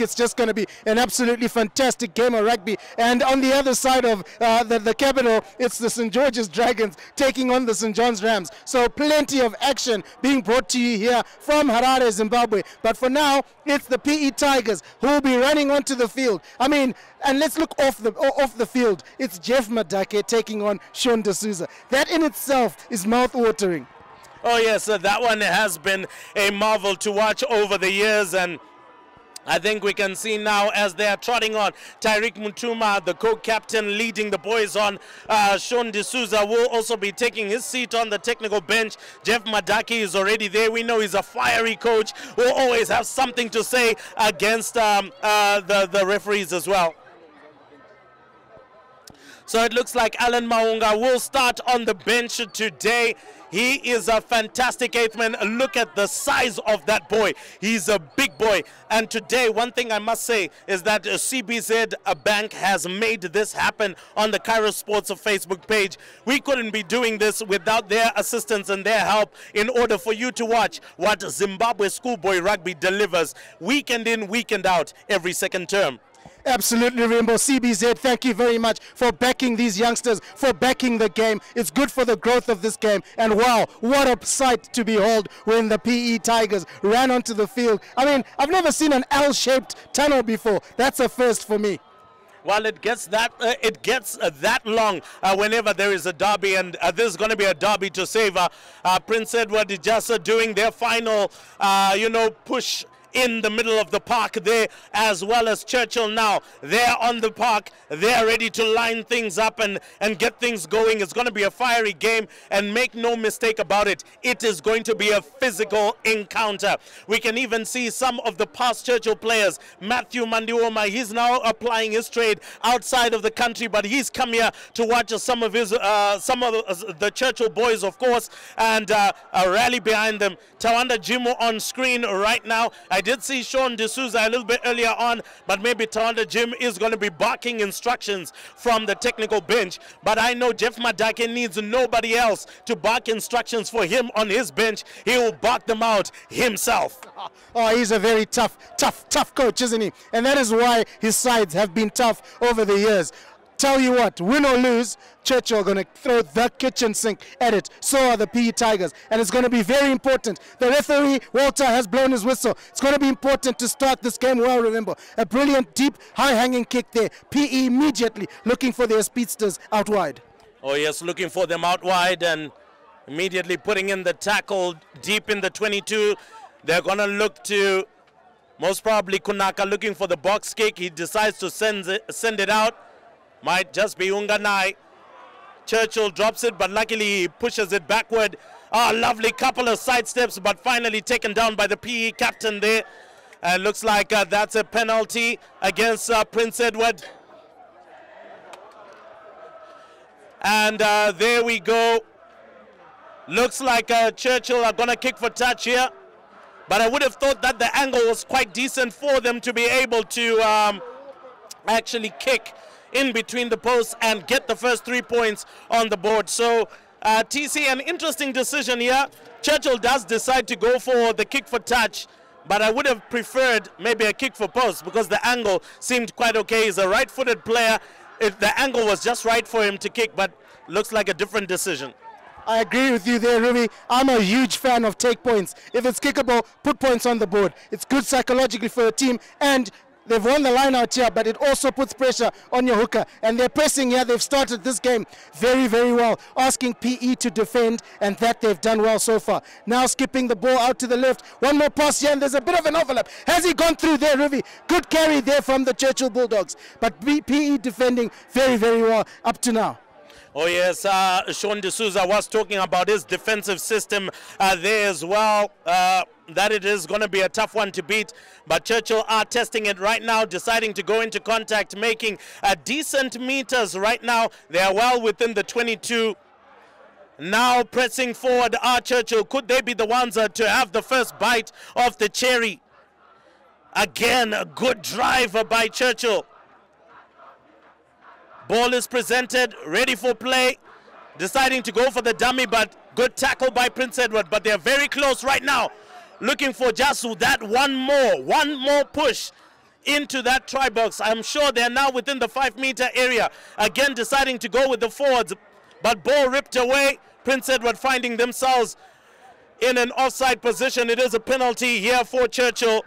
it's just going to be an absolutely fantastic game of rugby. And on the other side of the capital, it's the St. George's Dragons taking on the St. John's Rams. So plenty of action being brought to you here from Harare, Zimbabwe. But for now, it's the PE Tigers who will be running onto the field. I mean, and let's look off the field. It's Jeff Madake taking on Sean D'Souza. That in itself is mouth-watering. Oh yes, that one has been a marvel to watch over the years, and I think we can see now as they are trotting on. Tyreek Mutuma, the co-captain, leading the boys on. Sean D'Souza will also be taking his seat on the technical bench. Jeff Madaki is already there. We know he's a fiery coach who will always have something to say against the referees as well. So it looks like Alan Maunga will start on the bench today. He is a fantastic eighth man. Look at the size of that boy. He's a big boy. And today, one thing I must say is that CBZ Bank has made this happen on the Cairo Sports Facebook page. We couldn't be doing this without their assistance and their help in order for you to watch what Zimbabwe schoolboy rugby delivers weekend in, weekend out, every second term. Absolutely, Rainbow. CBZ, thank you very much for backing these youngsters, for backing the game. It's good for the growth of this game. And wow, what a sight to behold when the PE Tigers ran onto the field. I mean, I've never seen an L-shaped tunnel before. That's a first for me. Well, it gets that long whenever there is a derby, and this is going to be a derby to savor. Prince Edward is just doing their final, push in the middle of the park there, as well as Churchill now. They're on the park. They're ready to line things up and get things going. It's going to be a fiery game, and make no mistake about it, it is going to be a physical encounter. We can even see some of the past Churchill players. Matthew Mandioma, he's now applying his trade outside of the country, but he's come here to watch some of the Churchill boys, of course, and a rally behind them. Tawanda Jimo on screen right now. I did see Sean D'Souza a little bit earlier on, but maybe Tawanda Jim is going to be barking instructions from the technical bench. But I know Jeff Madake needs nobody else to bark instructions for him on his bench. He will bark them out himself. Oh, he's a very tough coach, isn't he? And that is why his sides have been tough over the years. Tell you what, win or lose, Churchill are going to throw the kitchen sink at it. So are the PE Tigers. And it's going to be very important. The referee, Walter, has blown his whistle. It's going to be important to start this game well, remember. A brilliant, deep, high-hanging kick there. PE immediately looking for their speedsters out wide. Oh, yes, looking for them out wide and immediately putting in the tackle deep in the 22. They're going to look to, most probably, Kunaka looking for the box kick. He decides to send it out. Might just be Unganai. Churchill drops it, but luckily he pushes it backward. Oh, lovely couple of side steps, but finally taken down by the PE captain there. Looks like that's a penalty against Prince Edward. And there we go. Looks like Churchill are going to kick for touch here. But I would have thought that the angle was quite decent for them to be able to actually kick in between the posts and get the first 3 points on the board. So TC, an interesting decision here. Churchill does decide to go for the kick for touch, but I would have preferred maybe a kick for post because the angle seemed quite okay. He's a right-footed player. The angle was just right for him to kick, but looks like a different decision. I agree with you there, Ruby. I'm a huge fan of take points. If it's kickable, put points on the board. It's good psychologically for a team, and they've won the line out here, but it also puts pressure on your hooker. And they're pressing here. They've started this game very, very well, asking PE to defend, and that they've done well so far. Now skipping the ball out to the left. One more pass here, and there's a bit of an overlap. Has he gone through there, Ruby? Good carry there from the Churchill Bulldogs. But PE defending very, very well up to now. Oh, yes, Sean D'Souza was talking about his defensive system there as well, that it is going to be a tough one to beat. But Churchill are testing it right now, deciding to go into contact, making decent meters right now. They are well within the 22. Now pressing forward are Churchill. Could they be the ones to have the first bite of the cherry? Again, a good drive by Churchill. Ball is presented, ready for play, deciding to go for the dummy, but good tackle by Prince Edward. But they're very close right now, looking for just that one more push. into that try box. I'm sure they're now within the 5-meter area. Again, deciding to go with the forwards, but ball ripped away. Prince Edward finding themselves in an offside position. It is a penalty here for Churchill.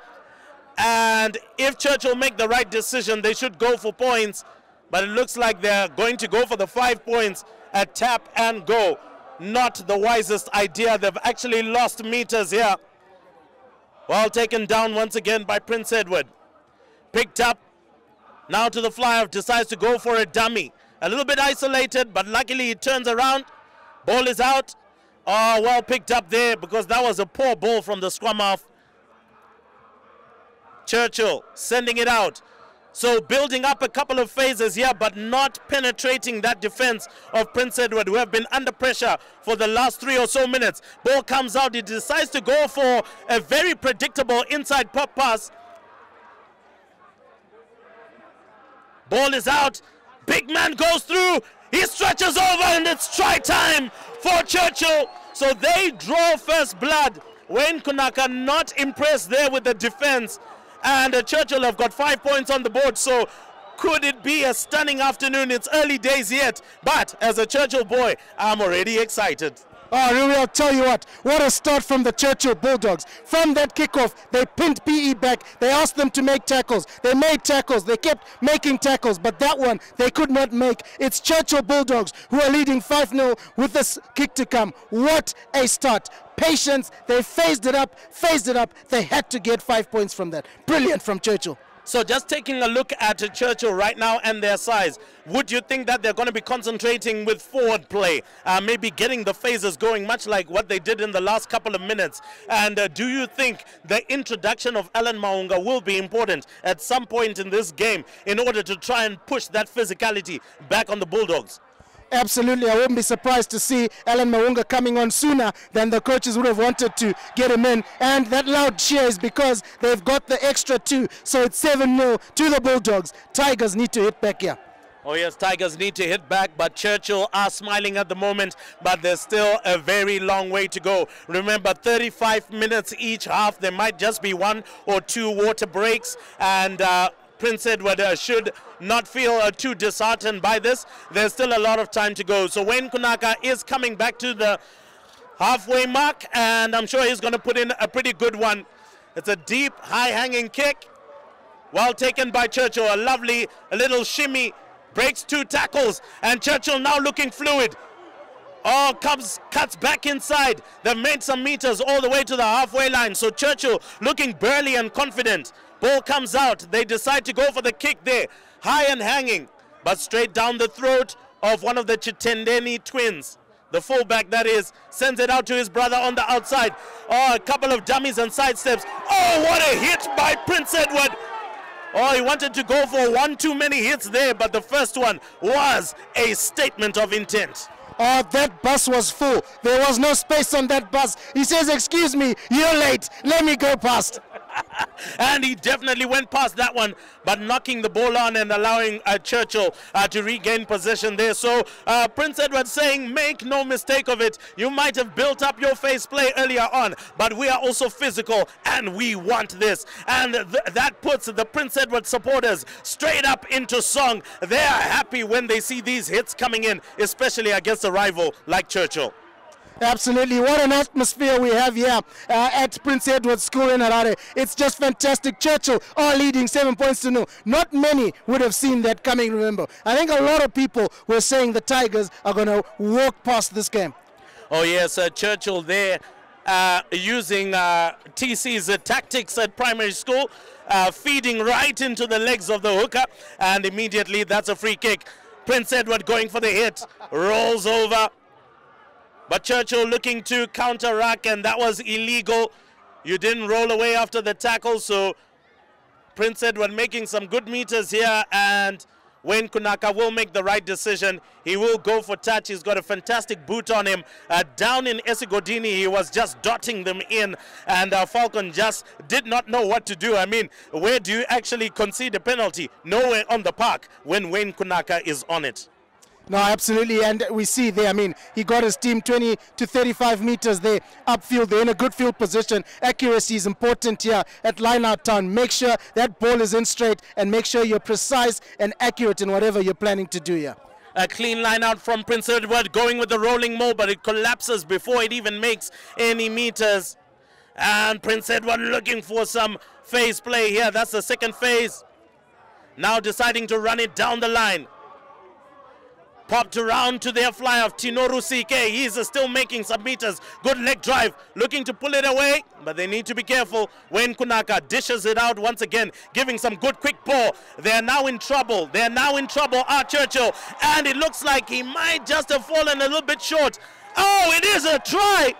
And if Churchill make the right decision, they should go for points. But it looks like they're going to go for the 5 points at tap and go. Not the wisest idea. They've actually lost meters here. Well taken down once again by Prince Edward. Picked up. Now to the flyer. Decides to go for a dummy. A little bit isolated, but luckily he turns around. Ball is out. Oh, well picked up there because that was a poor ball from the scrum half. Churchill sending it out. So building up a couple of phases here, but not penetrating that defense of Prince Edward, who have been under pressure for the last 3 or so minutes. Ball comes out. He decides to go for a very predictable inside pop pass. Ball is out. Big man goes through. He stretches over, and it's try time for Churchill. So they draw first blood. Wayne Kunaka not impressed there with the defense. And Churchill have got 5 points on the board. So could it be a stunning afternoon? It's early days yet. But as a Churchill boy, I'm already excited. Oh, really, I'll tell you what a start from the Churchill Bulldogs. From that kickoff, they pinned PE back. They asked them to make tackles. They made tackles. They kept making tackles, but that one they could not make. It's Churchill Bulldogs who are leading 5-0 with this kick to come. What a start. Patience, they phased it up. They had to get 5 points from that. Brilliant from Churchill. So just taking a look at Churchill right now and their size, would you think that they're going to be concentrating with forward play, maybe getting the phases going much like what they did in the last couple of minutes? And do you think the introduction of Alan Maunga will be important at some point in this game in order to try and push that physicality back on the Bulldogs? Absolutely, I wouldn't be surprised to see Alan Maunga coming on sooner than the coaches would have wanted to get him in. And that loud cheer is because they've got the extra 2. So it's 7-0 to the Bulldogs. Tigers need to hit back here. Oh yes, Tigers need to hit back, but Churchill are smiling at the moment, but there's still a very long way to go. Remember, 35 minutes each half. There might just be 1 or 2 water breaks, and Prince Edward should not feel too disheartened by this. There's still a lot of time to go. So Wayne Kunaka is coming back to the halfway mark, and I'm sure he's going to put in a pretty good one. It's a deep, high-hanging kick. Well taken by Churchill. A lovely little shimmy. Breaks 2 tackles, and Churchill now looking fluid. Oh, cuts back inside. They've made some meters all the way to the halfway line. So Churchill looking burly and confident. Ball comes out. They decide to go for the kick there. High and hanging, but straight down the throat of one of the Chitendeni twins. The fullback, that is, sends it out to his brother on the outside. Oh, a couple of dummies and sidesteps. Oh, what a hit by Prince Edward. Oh, he wanted to go for 1 too many hits there, but the first one was a statement of intent. Oh, that bus was full. There was no space on that bus. He says, excuse me, you're late. Let me go past. And he definitely went past that one, but knocking the ball on and allowing Churchill to regain possession there. So Prince Edward saying, make no mistake of it, you might have built up your face play earlier on, but we are also physical and we want this. And that puts the Prince Edward supporters straight up into song. They are happy when they see these hits coming in, especially against a rival like Churchill. Absolutely. What an atmosphere we have here at Prince Edward School in Harare. It's just fantastic. Churchill are leading 7 points to 0. Not many would have seen that coming, remember. I think a lot of people were saying the Tigers are going to walk past this game. Oh, yes, Churchill there using TC's tactics at primary school, feeding right into the legs of the hooker, and immediately that's a free kick. Prince Edward going for the hit, rolls over. But Churchill looking to counteract, and that was illegal. You didn't roll away after the tackle, so Prince Edward making some good meters here, and Wayne Kunaka will make the right decision. He will go for touch. He's got a fantastic boot on him. Down in Esigodini, he was just dotting them in, and Falcon just did not know what to do. I mean, where do you actually concede a penalty? Nowhere on the park when Wayne Kunaka is on it. No, absolutely, and we see there, I mean, he got his team 20 to 35 meters there upfield. They're in a good field position. Accuracy is important here at line-out town. Make sure that ball is in straight and make sure you're precise and accurate in whatever you're planning to do here. A clean line out from Prince Edward, going with the rolling mole, but it collapses before it even makes any meters. And Prince Edward looking for some phase play here. That's the second phase. Now deciding to run it down the line. Popped around to their fly of Tinoru CK. He's still making some meters. Good leg drive. Looking to pull it away, but they need to be careful. Wayne Kunaka dishes it out once again, giving some good quick ball. They're now in trouble. They're now in trouble, Churchill. And it looks like he might just have fallen a little bit short. Oh, it is a try.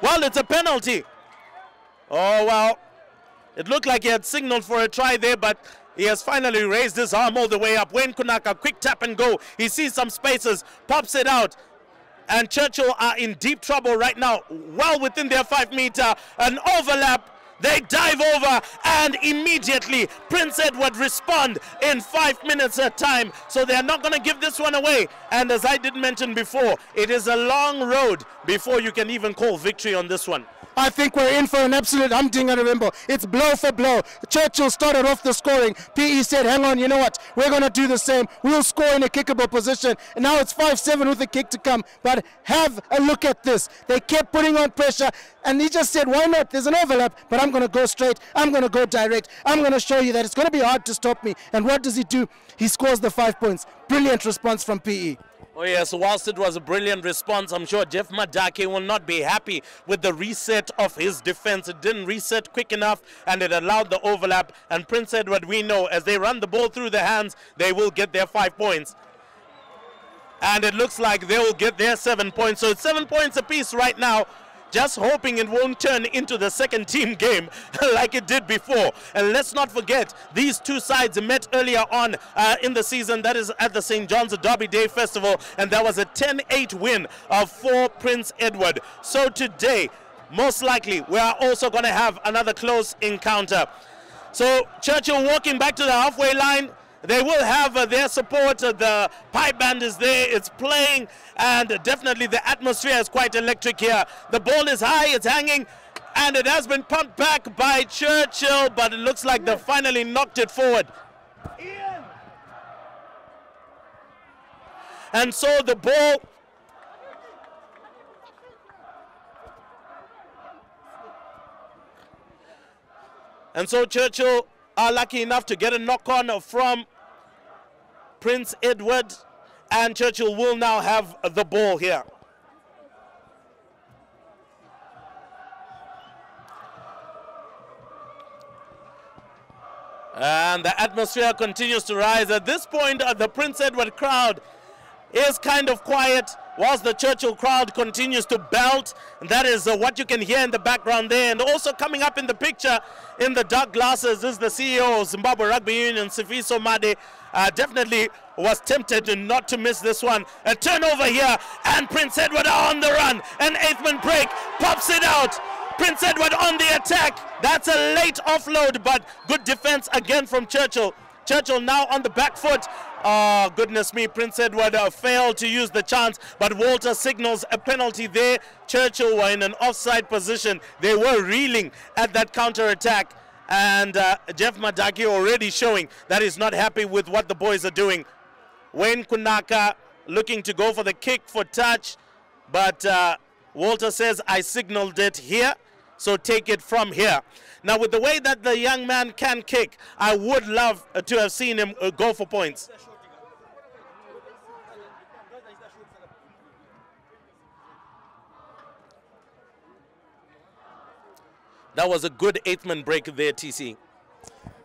Well, it's a penalty. Oh, well, it looked like he had signaled for a try there, but he has finally raised his arm all the way up. Wayne Kunaka, quick tap and go. He sees some spaces, pops it out. And Churchill are in deep trouble right now. Well within their 5 meter. An overlap. They dive over and immediately Prince Edward respond in 5 minutes at time. So they're not going to give this one away. And as I did mention before, it is a long road before you can even call victory on this one. I think we're in for an absolute humding. And remember, it's blow for blow. Churchill started off the scoring. PE said, hang on, you know what? We're going to do the same. We'll score in a kickable position. And now it's 5-7 with a kick to come. But have a look at this. They kept putting on pressure. And he just said, why not? There's an overlap, but I'm going to go straight. I'm going to go direct. I'm going to show you that it's going to be hard to stop me. And what does he do? He scores the 5 points. Brilliant response from PE. Oh yes, whilst it was a brilliant response, I'm sure Jeff Madake will not be happy with the reset of his defense. It didn't reset quick enough and it allowed the overlap. And Prince Edward, we know, as they run the ball through their hands, they will get their 5 points. And it looks like they will get their 7 points. So it's 7 points apiece right now. Just hoping it won't turn into the second team game like it did before. And let's not forget, these two sides met earlier on in the season. That is at the St. John's Derby Day Festival. And that was a 10-8 win for Prince Edward. So today, most likely, we are also going to have another close encounter. So Churchill walking back to the halfway line. They will have their support. The pipe band is there. It's playing. And definitely the atmosphere is quite electric here. The ball is high. It's hanging. And it has been pumped back by Churchill. But it looks like they finally knocked it forward. And so the ball... And so Churchill are lucky enough to get a knock-on from Prince Edward, and Churchill will now have the ball here. And the atmosphere continues to rise. At this point, the Prince Edward crowd is kind of quiet, whilst the Churchill crowd continues to belt. And that is what you can hear in the background there. And also coming up in the picture in the dark glasses is the CEO of Zimbabwe Rugby Union, Sifiso Made. Definitely was tempted not to miss this one. A turnover here, and Prince Edward are on the run. An 8th-man break, pops it out. Prince Edward on the attack. That's a late offload, but good defense again from Churchill. Churchill now on the back foot. Oh, goodness me, Prince Edward failed to use the chance, but Walter signals a penalty there. Churchill were in an offside position. They were reeling at that counter-attack. And Jeff Madaki already showing that he's not happy with what the boys are doing. Wayne Kunaka looking to go for the kick for touch, but Walter says, I signaled it here, so take it from here. Now, with the way that the young man can kick, I would love to have seen him go for points. That was a good 8th-man break there, TC.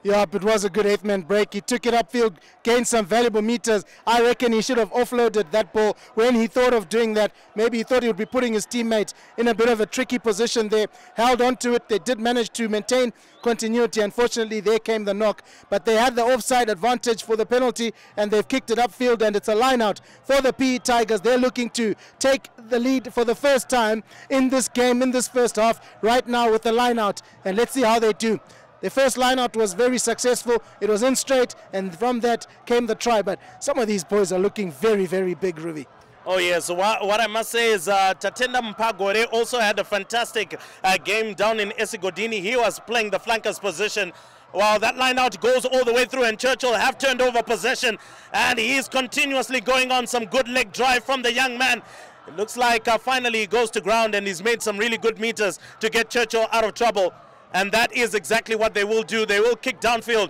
Yeah, it was a good 8th-man break. He took it upfield, gained some valuable meters. I reckon he should have offloaded that ball when he thought of doing that. Maybe he thought he would be putting his teammate in a bit of a tricky position there. Held on to it. They did manage to maintain continuity. Unfortunately, there came the knock. But they had the offside advantage for the penalty, and they've kicked it upfield, and it's a line-out for the PE Tigers. They're looking to take the lead for the first time in this game, in this first half, right now with the line-out. And let's see how they do. The first line-out was very successful. It was in straight, and from that came the try. But some of these boys are looking very, very big, Ruby. Oh yes, what I must say is Tatenda Mpagore also had a fantastic game down in Esigodini. He was playing the flankers position. Well, that line out goes all the way through, and Churchill have turned over possession, and he's continuously going on some good leg drive from the young man. It looks like finally he goes to ground, and he's made some really good meters to get Churchill out of trouble, and that is exactly what they will do. They will kick downfield.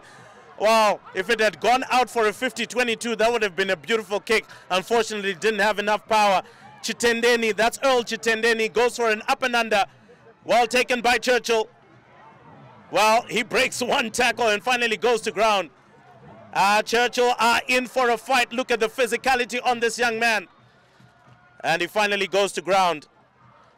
Well, if it had gone out for a 50-22, that would have been a beautiful kick. Unfortunately, it didn't have enough power. Chitendeni, that's Earl Chitendeni, goes for an up and under. Well taken by Churchill. Well, he breaks one tackle and finally goes to ground. Churchill are in for a fight. Look at the physicality on this young man. And he finally goes to ground.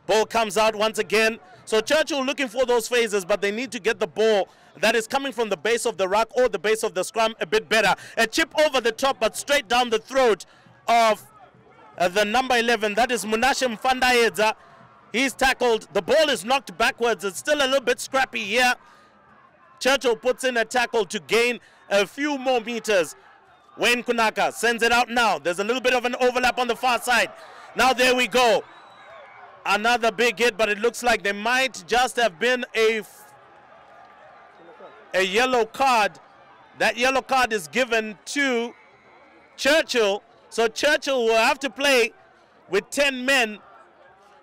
Ball comes out once again. So Churchill looking for those phases, but they need to get the ball that is coming from the base of the ruck or the base of the scrum a bit better. A chip over the top, but straight down the throat of the number 11. That is Munashe Mfandaedza. He's tackled. The ball is knocked backwards. It's still a little bit scrappy here. Churchill puts in a tackle to gain a few more meters. Wayne Kunaka sends it out now. There's a little bit of an overlap on the far side. Now there we go. Another big hit, but it looks like there might just have been a yellow card. That yellow card is given to Churchill. So Churchill will have to play with 10 men.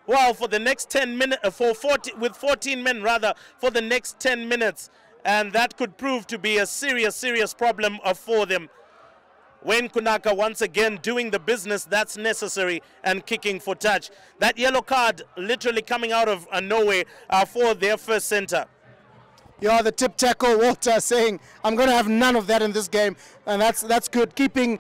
Well, for the next 10 minutes, with 14 men rather, for the next 10 minutes. And that could prove to be a serious, serious problem for them. Wayne Kunaka once again doing the business that's necessary and kicking for touch. That yellow card literally coming out of nowhere for their first center. Yeah, the tip tackle, Walter, saying, I'm going to have none of that in this game. And that's good, keeping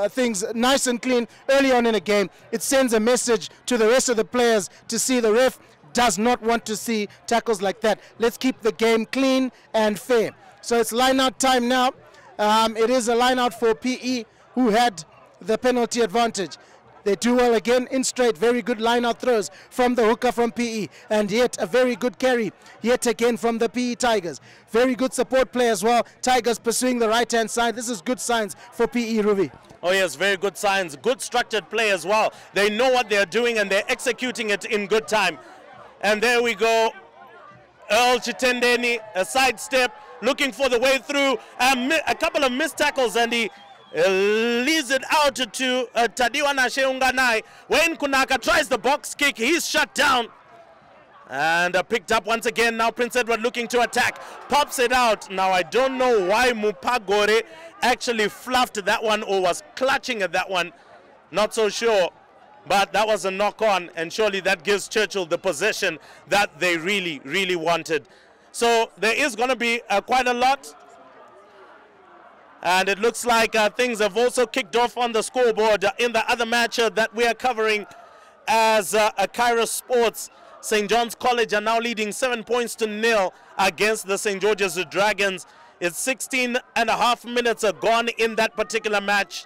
things nice and clean early on in a game. It sends a message to the rest of the players to see the ref does not want to see tackles like that. Let's keep the game clean and fair. So it's line-out time now. It is a line-out for PE, who had the penalty advantage. They do well again in straight, very good line-out throws from the hooker from PE, and yet a very good carry yet again from the PE Tigers. Very good support play as well. Tigers pursuing the right-hand side. This is good signs for PE, Ruby. Oh yes, very good signs. Good structured play as well. They know what they're doing and they're executing it in good time. And there we go. Earl Chitendeni, a sidestep, looking for the way through. A couple of missed tackles, and he leaves it out to Tadiwana Sheunganai. Wayne Kunaka tries the box kick. He's shut down. And picked up once again. Now Prince Edward looking to attack. Pops it out. Now I don't know why Mupagore actually fluffed that one or was clutching at that one. Not so sure. But that was a knock-on, and surely that gives Churchill the possession that they really, really wanted. So there is going to be quite a lot. And it looks like things have also kicked off on the scoreboard in the other match that we are covering as Kairos Sports. St. John's College are now leading 7 points to 0 against the St. George's Dragons. It's 16 and a half minutes gone in that particular match.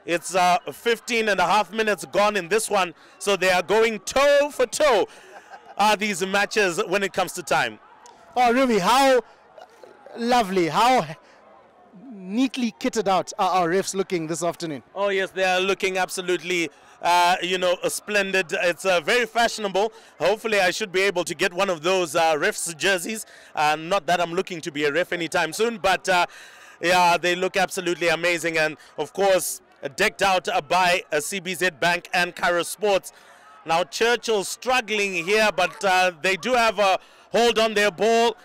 It's 15 and a half minutes gone in this one. So they are going toe for toe these matches when it comes to time. Oh, Ruby, how lovely, how neatly kitted out are our refs looking this afternoon? Oh, yes, they are looking absolutely, splendid. It's very fashionable. Hopefully, I should be able to get one of those refs jerseys. Not that I'm looking to be a ref anytime soon, but yeah, they look absolutely amazing. And, of course, decked out by CBZ Bank and Kairos Sports. Now Churchill struggling here, but they do have a hold on their ball.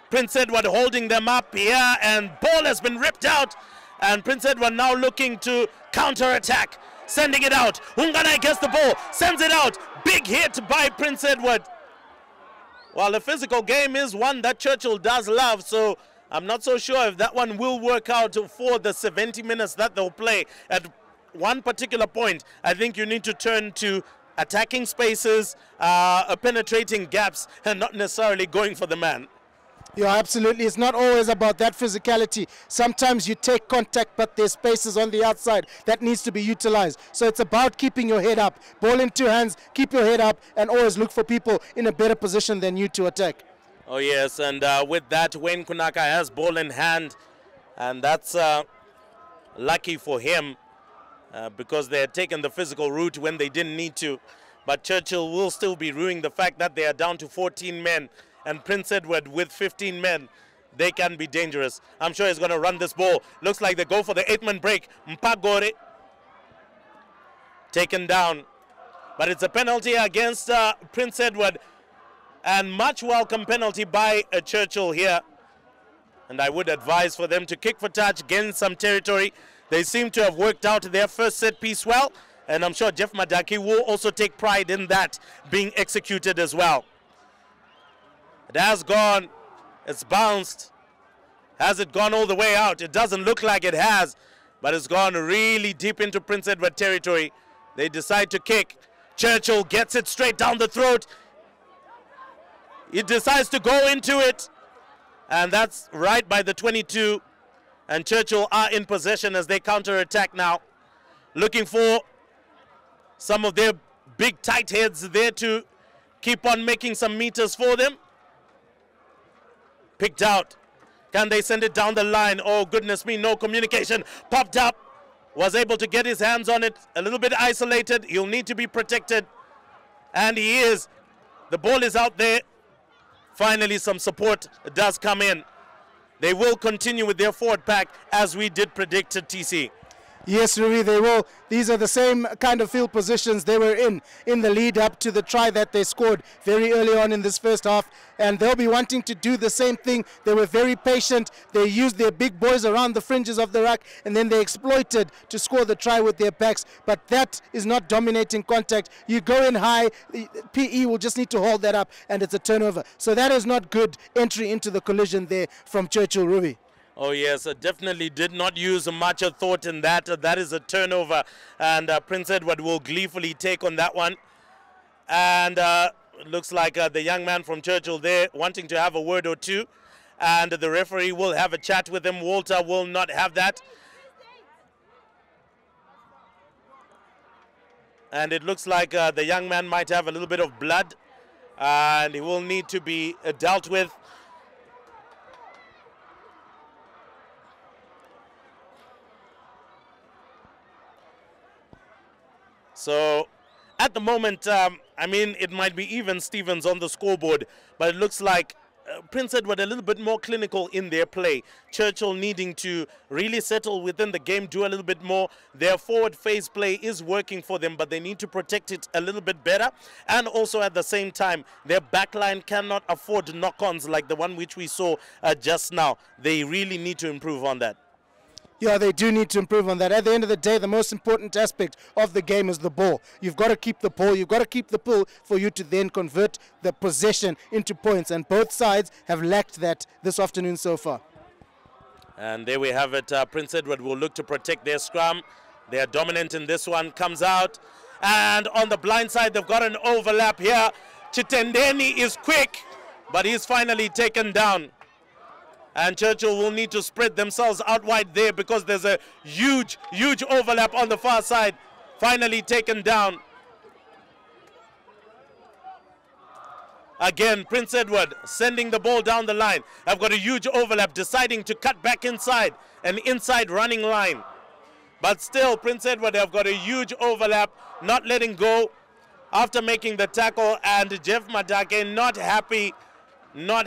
Prince Edward holding them up here, and ball has been ripped out. And Prince Edward now looking to counter-attack, sending it out. Unganai gets the ball, sends it out. Big hit by Prince Edward. Well, a physical game is one that Churchill does love, so I'm not so sure if that one will work out for the 70 minutes that they'll play. At one particular point, I think you need to turn to attacking spaces, penetrating gaps, and not necessarily going for the man. Yeah, absolutely. It's not always about that physicality. Sometimes you take contact, but there's spaces on the outside that needs to be utilized. So it's about keeping your head up. Ball in two hands, keep your head up, and always look for people in a better position than you to attack. Oh yes, and with that, Wayne Kunaka has ball in hand, and that's lucky for him because they had taken the physical route when they didn't need to. But Churchill will still be ruining the fact that they are down to 14 men, and Prince Edward with 15 men, they can be dangerous. I'm sure he's going to run this ball. Looks like they go for the 8-man break. Mpagore taken down, but it's a penalty against Prince Edward, and much welcome penalty by Churchill here. And I would advise for them to kick for touch, gain some territory. They seem to have worked out their first set piece well, and I'm sure Jeff Madaki will also take pride in that being executed as well. It has gone, it's bounced. Has it gone all the way out? It doesn't look like it has, but it's gone really deep into Prince Edward territory. They decide to kick. Churchill gets it straight down the throat. He decides to go into it, and that's right by the 22. And Churchill are in possession as they counter-attack now, looking for some of their big tight heads there to keep on making some meters for them. Picked out. Can they send it down the line? Oh, goodness me, no communication. Popped up. Was able to get his hands on it. A little bit isolated. He'll need to be protected. And he is. The ball is out there. Finally, some support does come in. They will continue with their forward pack as we did predict, TC. Yes, Rui, they will. These are the same kind of field positions they were in the lead up to the try that they scored very early on in this first half, and they'll be wanting to do the same thing. They were very patient. They used their big boys around the fringes of the ruck, and then they exploited to score the try with their backs, but that is not dominating contact. You go in high, PE will just need to hold that up, and it's a turnover. So that is not good entry into the collision there from Churchill, Rui. Oh yes, definitely did not use much of thought in that. That is a turnover, and Prince Edward will gleefully take on that one. And looks like the young man from Churchill there wanting to have a word or two, and the referee will have a chat with him. Walter will not have that. And it looks like the young man might have a little bit of blood, and he will need to be dealt with. So at the moment, I mean, it might be even Stevens on the scoreboard, but it looks like Prince Edward a little bit more clinical in their play. Churchill needing to really settle within the game, do a little bit more. Their forward phase play is working for them, but they need to protect it a little bit better. And also at the same time, their backline cannot afford knock-ons like the one which we saw just now. They really need to improve on that. Yeah, they do need to improve on that. At the end of the day, the most important aspect of the game is the ball. You've got to keep the ball. You've got to keep the pull for you to then convert the possession into points. And both sides have lacked that this afternoon so far. And there we have it. Prince Edward will look to protect their scrum. They are dominant in this one. Comes out. And on the blind side, they've got an overlap here. Chitendeni is quick, but he's finally taken down. And Churchill will need to spread themselves out wide there because there's a huge, huge overlap on the far side. Finally taken down. Again, Prince Edward sending the ball down the line. I've got a huge overlap, deciding to cut back inside, an inside running line. But still, Prince Edward have got a huge overlap, not letting go after making the tackle. And Jeff Madake not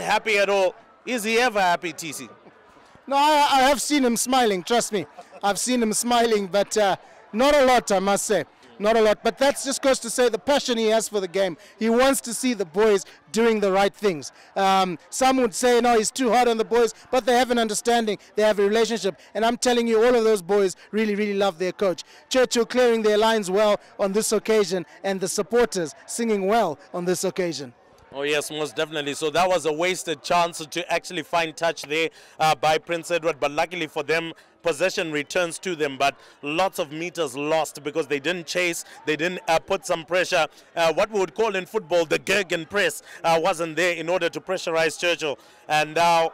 happy at all. Is he ever happy, TC? No, I have seen him smiling, trust me. I've seen him smiling, but not a lot, I must say. Not a lot, but that just goes to say the passion he has for the game. He wants to see the boys doing the right things. Some would say, no, he's too hard on the boys, but they have an understanding. They have a relationship. And I'm telling you, all of those boys really, really love their coach. Churchill clearing their lines well on this occasion, and the supporters singing well on this occasion. Oh yes, most definitely. So that was a wasted chance to actually find touch there by Prince Edward, but luckily for them, possession returns to them, but lots of meters lost because they didn't chase, they didn't put some pressure. What we would call in football the Gergen press wasn't there in order to pressurize Churchill. And now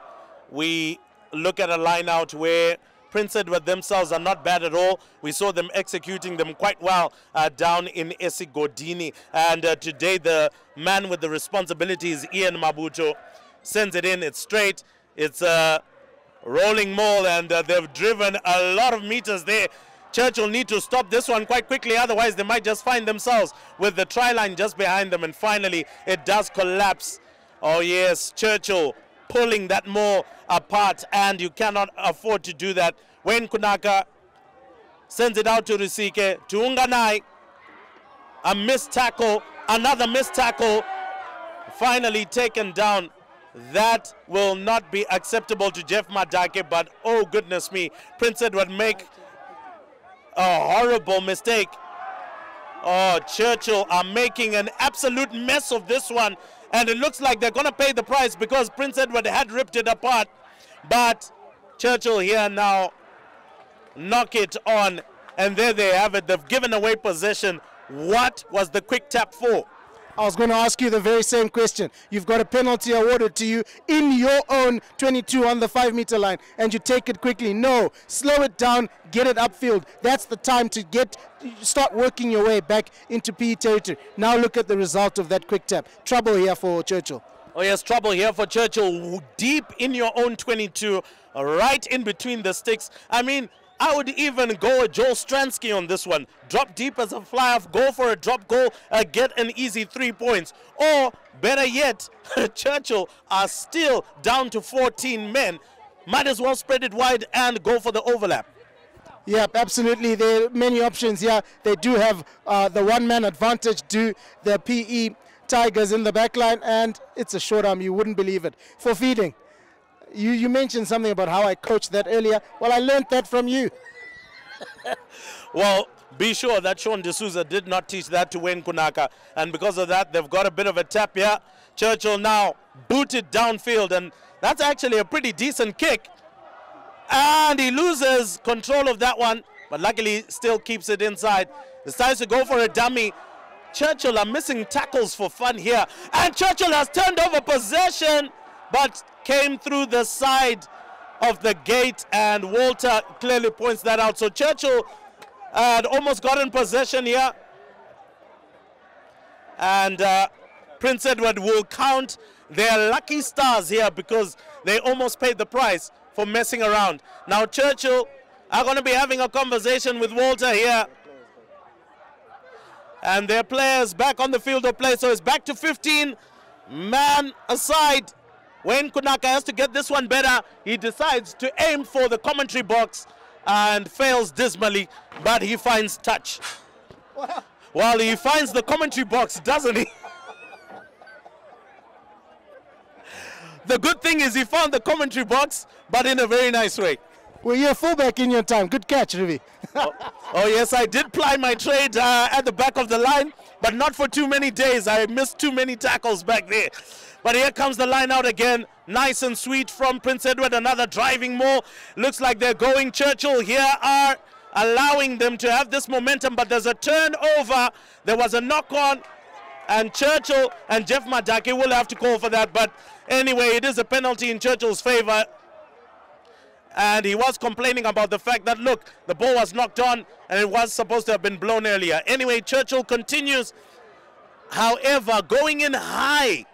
we look at a line out where Prince Edward themselves are not bad at all. We saw them executing them quite well down in Esigodini. And today the man with the responsibility is Ian Mabuto. sends it in. It's straight. It's a rolling maul, and they've driven a lot of meters there. Churchill need to stop this one quite quickly, otherwise they might just find themselves with the try line just behind them, and finally it does collapse. Oh yes, Churchill pulling that maul apart, and you cannot afford to do that. Wayne Kunaka sends it out to Risike, to Unganai. A missed tackle, another missed tackle, finally taken down. That will not be acceptable to Jeff Madake, but oh goodness me, Prince Edward make a horrible mistake. Oh, Churchill are making an absolute mess of this one, and it looks like they're going to pay the price because Prince Edward had ripped it apart. But Churchill here now knock it on, and there they have it. They've given away possession. What was the quick tap for? I was going to ask you the very same question. You've got a penalty awarded to you in your own 22 on the 5-meter line, and you take it quickly. No, slow it down, get it upfield. That's the time to start working your way back into PE territory. Now look at the result of that quick tap. Trouble here for Churchill. Oh yes, trouble here for Churchill. Deep in your own 22, right in between the sticks. I mean, I would even go Joel Stransky on this one. Drop deep as a fly-off, go for a drop goal, get an easy 3 points. Or, better yet, Churchill are still down to 14 men. Might as well spread it wide and go for the overlap. Yep, absolutely. There are many options here. They do have the one-man advantage to the PE Tigers in the back line, and it's a short arm. You wouldn't believe it. For feeding. You mentioned something about how I coached that earlier. Well, I learned that from you. Well, be sure that Sean D'Souza did not teach that to Wayne Kunaka. And because of that, they've got a bit of a tap here. Churchill now booted downfield, and that's actually a pretty decent kick. And he loses control of that one, but luckily still keeps it inside. Decides to go for a dummy. Churchill are missing tackles for fun here. And Churchill has turned over possession, but came through the side of the gate, and Walter clearly points that out. So Churchill had almost gotten possession here, and Prince Edward will count their lucky stars here because they almost paid the price for messing around. Now Churchill are going to be having a conversation with Walter here, and their players back on the field of play. So it's back to 15 man aside. Wayne Kunaka has to get this one better. He decides to aim for the commentary box and fails dismally, but he finds touch. Well, he finds the commentary box, doesn't he? The good thing is he found the commentary box, but in a very nice way. Well, you're a fullback in your time. Good catch, Rivi. Oh, yes, I did ply my trade at the back of the line, but not for too many days. I missed too many tackles back there. But here comes the line out again. Nice and sweet from Prince Edward. Another driving maul. Looks like they're going. Churchill here are allowing them to have this momentum, but there's a turnover. There was a knock-on, and Churchill and Jeff Madake will have to call for that. But anyway, it is a penalty in Churchill's favor. And he was complaining about the fact that, look, the ball was knocked on and it was supposed to have been blown earlier. Anyway, Churchill continues, however, going in high.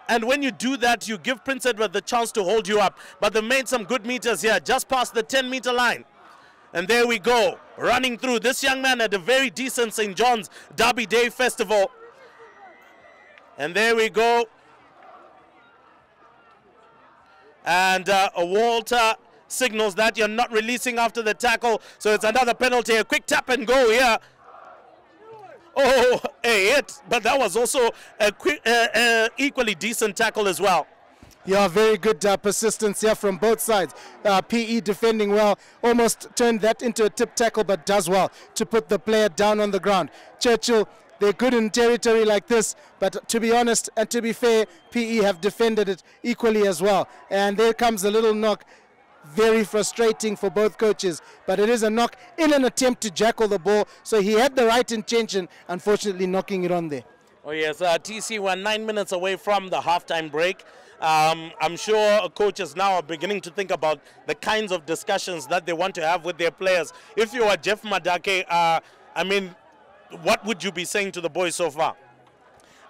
And when you do that, you give Prince Edward the chance to hold you up. But they made some good meters here, just past the 10-meter line. And there we go, running through. This young man had a very decent St. John's Derby Day Festival. And there we go. And Walter signals that you're not releasing after the tackle. So it's another penalty, a quick tap and go here. Oh, a hit, but that was also a quick, equally decent tackle as well. Yeah, very good persistence here from both sides. PE defending well, almost turned that into a tip tackle, but does well to put the player down on the ground. Churchill, they're good in territory like this, but to be honest and to be fair, PE have defended it equally as well. And there comes a little knock. Very frustrating for both coaches, but it is a knock in an attempt to jackal the ball, so he had the right intention, unfortunately knocking it on there. Oh yes, TC, we're 9 minutes away from the halftime break. I'm sure coaches now are beginning to think about the kinds of discussions that they want to have with their players. If you are Jeff Madake, I mean, what would you be saying to the boys so far?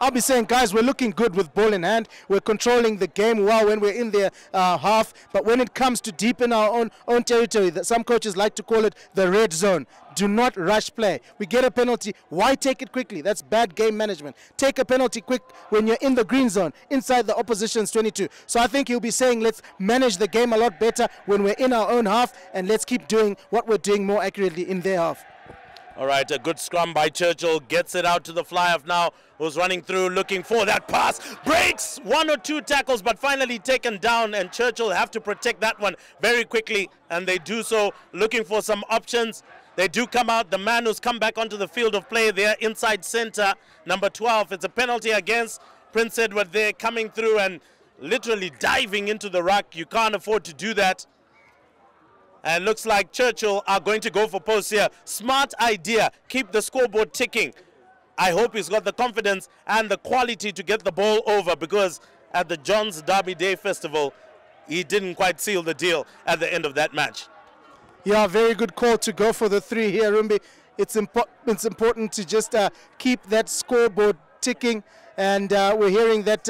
I'll be saying, guys, we're looking good with ball in hand. We're controlling the game well when we're in their half. But when it comes to deep in our own territory, that some coaches like to call it the red zone, do not rush play. We get a penalty. Why take it quickly? That's bad game management. Take a penalty quick when you're in the green zone, inside the opposition's 22. So I think he'll be saying, let's manage the game a lot better when we're in our own half, and let's keep doing what we're doing more accurately in their half. All right, a good scrum by Churchill. Gets it out to the fly-off now, who's running through, looking for that pass. Breaks one or two tackles, but finally taken down, and Churchill have to protect that one very quickly, and they do so, looking for some options. They do come out. The man who's come back onto the field of play there, inside center, number 12. It's a penalty against Prince Edward there, coming through and literally diving into the ruck. You can't afford to do that. And looks like Churchill are going to go for post here. Smart idea. Keep the scoreboard ticking. I hope he's got the confidence and the quality to get the ball over, because at the John's Derby Day Festival, he didn't quite seal the deal at the end of that match. Yeah, very good call to go for the 3 here, Rumbi. It's important to just keep that scoreboard ticking. And we're hearing that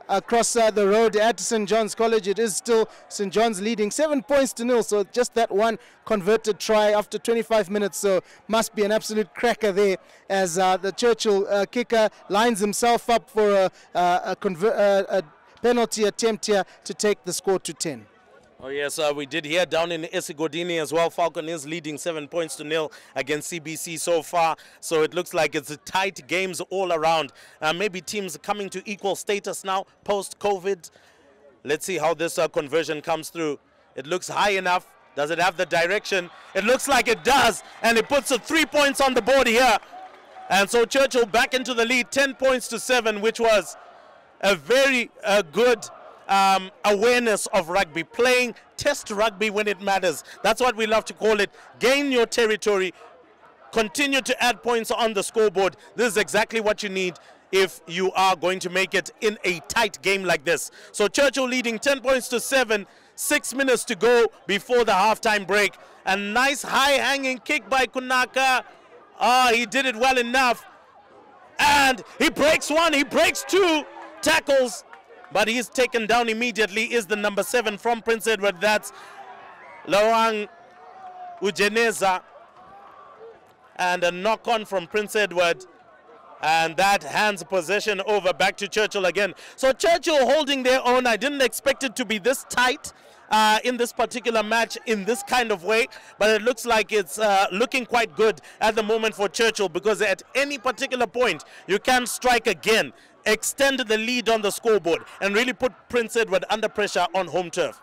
across the road at St. John's College, it is still St. John's leading 7 points to 0. So just that one converted try after 25 minutes. So must be an absolute cracker there, as the Churchill kicker lines himself up for a penalty attempt here to take the score to 10. Oh yes, we did hear down in Esigodini as well. Falcon is leading 7 points to 0 against CBC so far. So it looks like it's tight games all around. Maybe teams coming to equal status now post-COVID. Let's see how this conversion comes through. It looks high enough. Does it have the direction? It looks like it does. And it puts 3 points on the board here. And so Churchill back into the lead, 10 points to 7, which was a very good awareness of rugby, playing test rugby when it matters. That's what we love to call it. Gain your territory, continue to add points on the scoreboard. This is exactly what you need if you are going to make it in a tight game like this. So Churchill leading 10 points to 7, 6 minutes to go before the halftime break. A nice high-hanging kick by Kunaka. He did it well enough. And he breaks one, he breaks 2 tackles. But he's taken down immediately, is the number 7 from Prince Edward. That's Lawang Ujeneza. And a knock-on from Prince Edward. And that hands possession over back to Churchill again. So Churchill holding their own. I didn't expect it to be this tight in this particular match in this kind of way. But it looks like it's looking quite good at the moment for Churchill, because at any particular point, you can strike again, extend the lead on the scoreboard, and really put Prince Edward under pressure on home turf.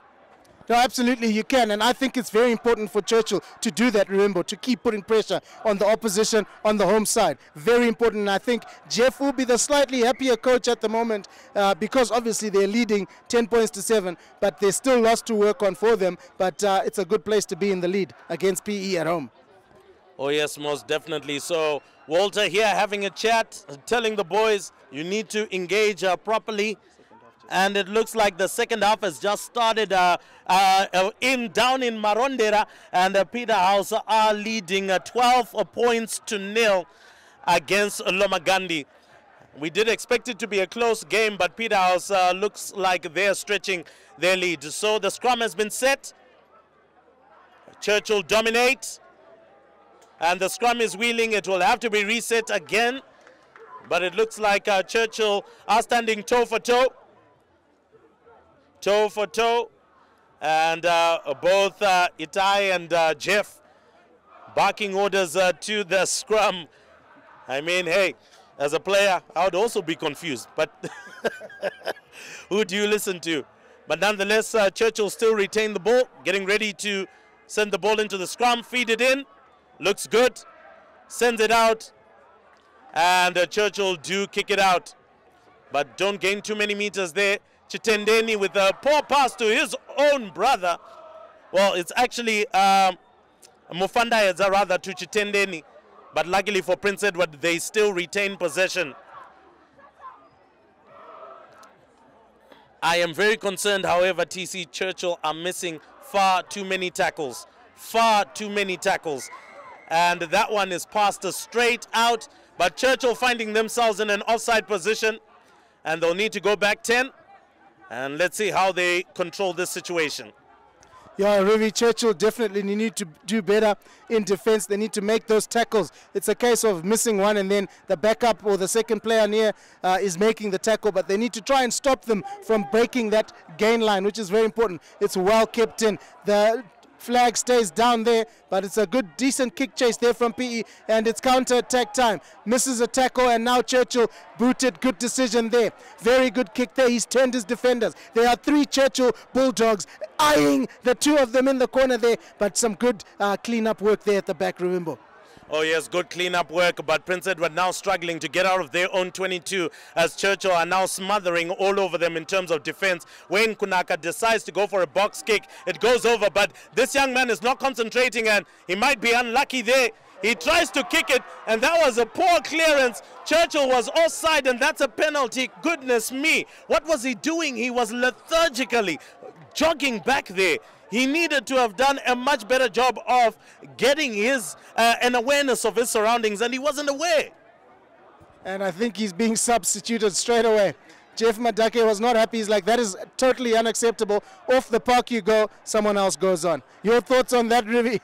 No, absolutely you can, and I think it's very important for Churchill to do that, remember, to keep putting pressure on the opposition on the home side. Very important, and I think Jeff will be the slightly happier coach at the moment, because obviously they're leading 10 points to 7, but there's still lots to work on for them, but it's a good place to be in the lead against PE at home. Oh yes, most definitely. So Walter here having a chat, telling the boys you need to engage properly. And it looks like the second half has just started down in Marondera, and Peterhouse are leading 12 points to 0 against Lomagandi. We did expect it to be a close game, but Peterhouse looks like they're stretching their lead. So the scrum has been set. Churchill dominates, and the scrum is wheeling. It will have to be reset again, but it looks like Churchill are standing toe for toe. Toe for toe, and both Itai and Jeff barking orders to the scrum. I mean, hey, as a player, I would also be confused, but who do you listen to? But nonetheless, Churchill still retain the ball, getting ready to send the ball into the scrum, feed it in, looks good, sends it out, and Churchill do kick it out, but don't gain too many meters there. Chitendeni with a poor pass to his own brother. Well, it's actually Mufandayeza rather to Chitendeni. But luckily for Prince Edward, they still retain possession. I am very concerned, however, TC Churchill are missing far too many tackles. Far too many tackles. And that one is passed straight out But Churchill finding themselves in an offside position, and they'll need to go back 10. And let's see how they control this situation. Yeah, Ruby, Churchill definitely need to do better in defense. They need to make those tackles. It's a case of missing one and then the backup or the second player near is making the tackle, but they need to try and stop them from breaking that gain line, which is very important. It's well kept in. The flag stays down there, but it's a good, decent kick chase there from PE, and it's counter-attack time. Misses a tackle, and now Churchill booted. Good decision there. Very good kick there. He's turned his defenders. There are 3 Churchill Bulldogs eyeing the 2 of them in the corner there, but some good clean-up work there at the back, remember. Oh yes, good clean-up work, but Prince Edward now struggling to get out of their own 22 as Churchill are now smothering all over them in terms of defense. Wayne Kunaka decides to go for a box kick. It goes over, but this young man is not concentrating and he might be unlucky there. He tries to kick it, and that was a poor clearance. Churchill was offside, and that's a penalty. Goodness me, what was he doing? He was lethargically jogging back there. He needed to have done a much better job of getting his an awareness of his surroundings, and he wasn't aware. And I think he's being substituted straight away. Jeff Madake was not happy. He's like, that is totally unacceptable. Off the park you go, someone else goes on. Your thoughts on that, Rivi?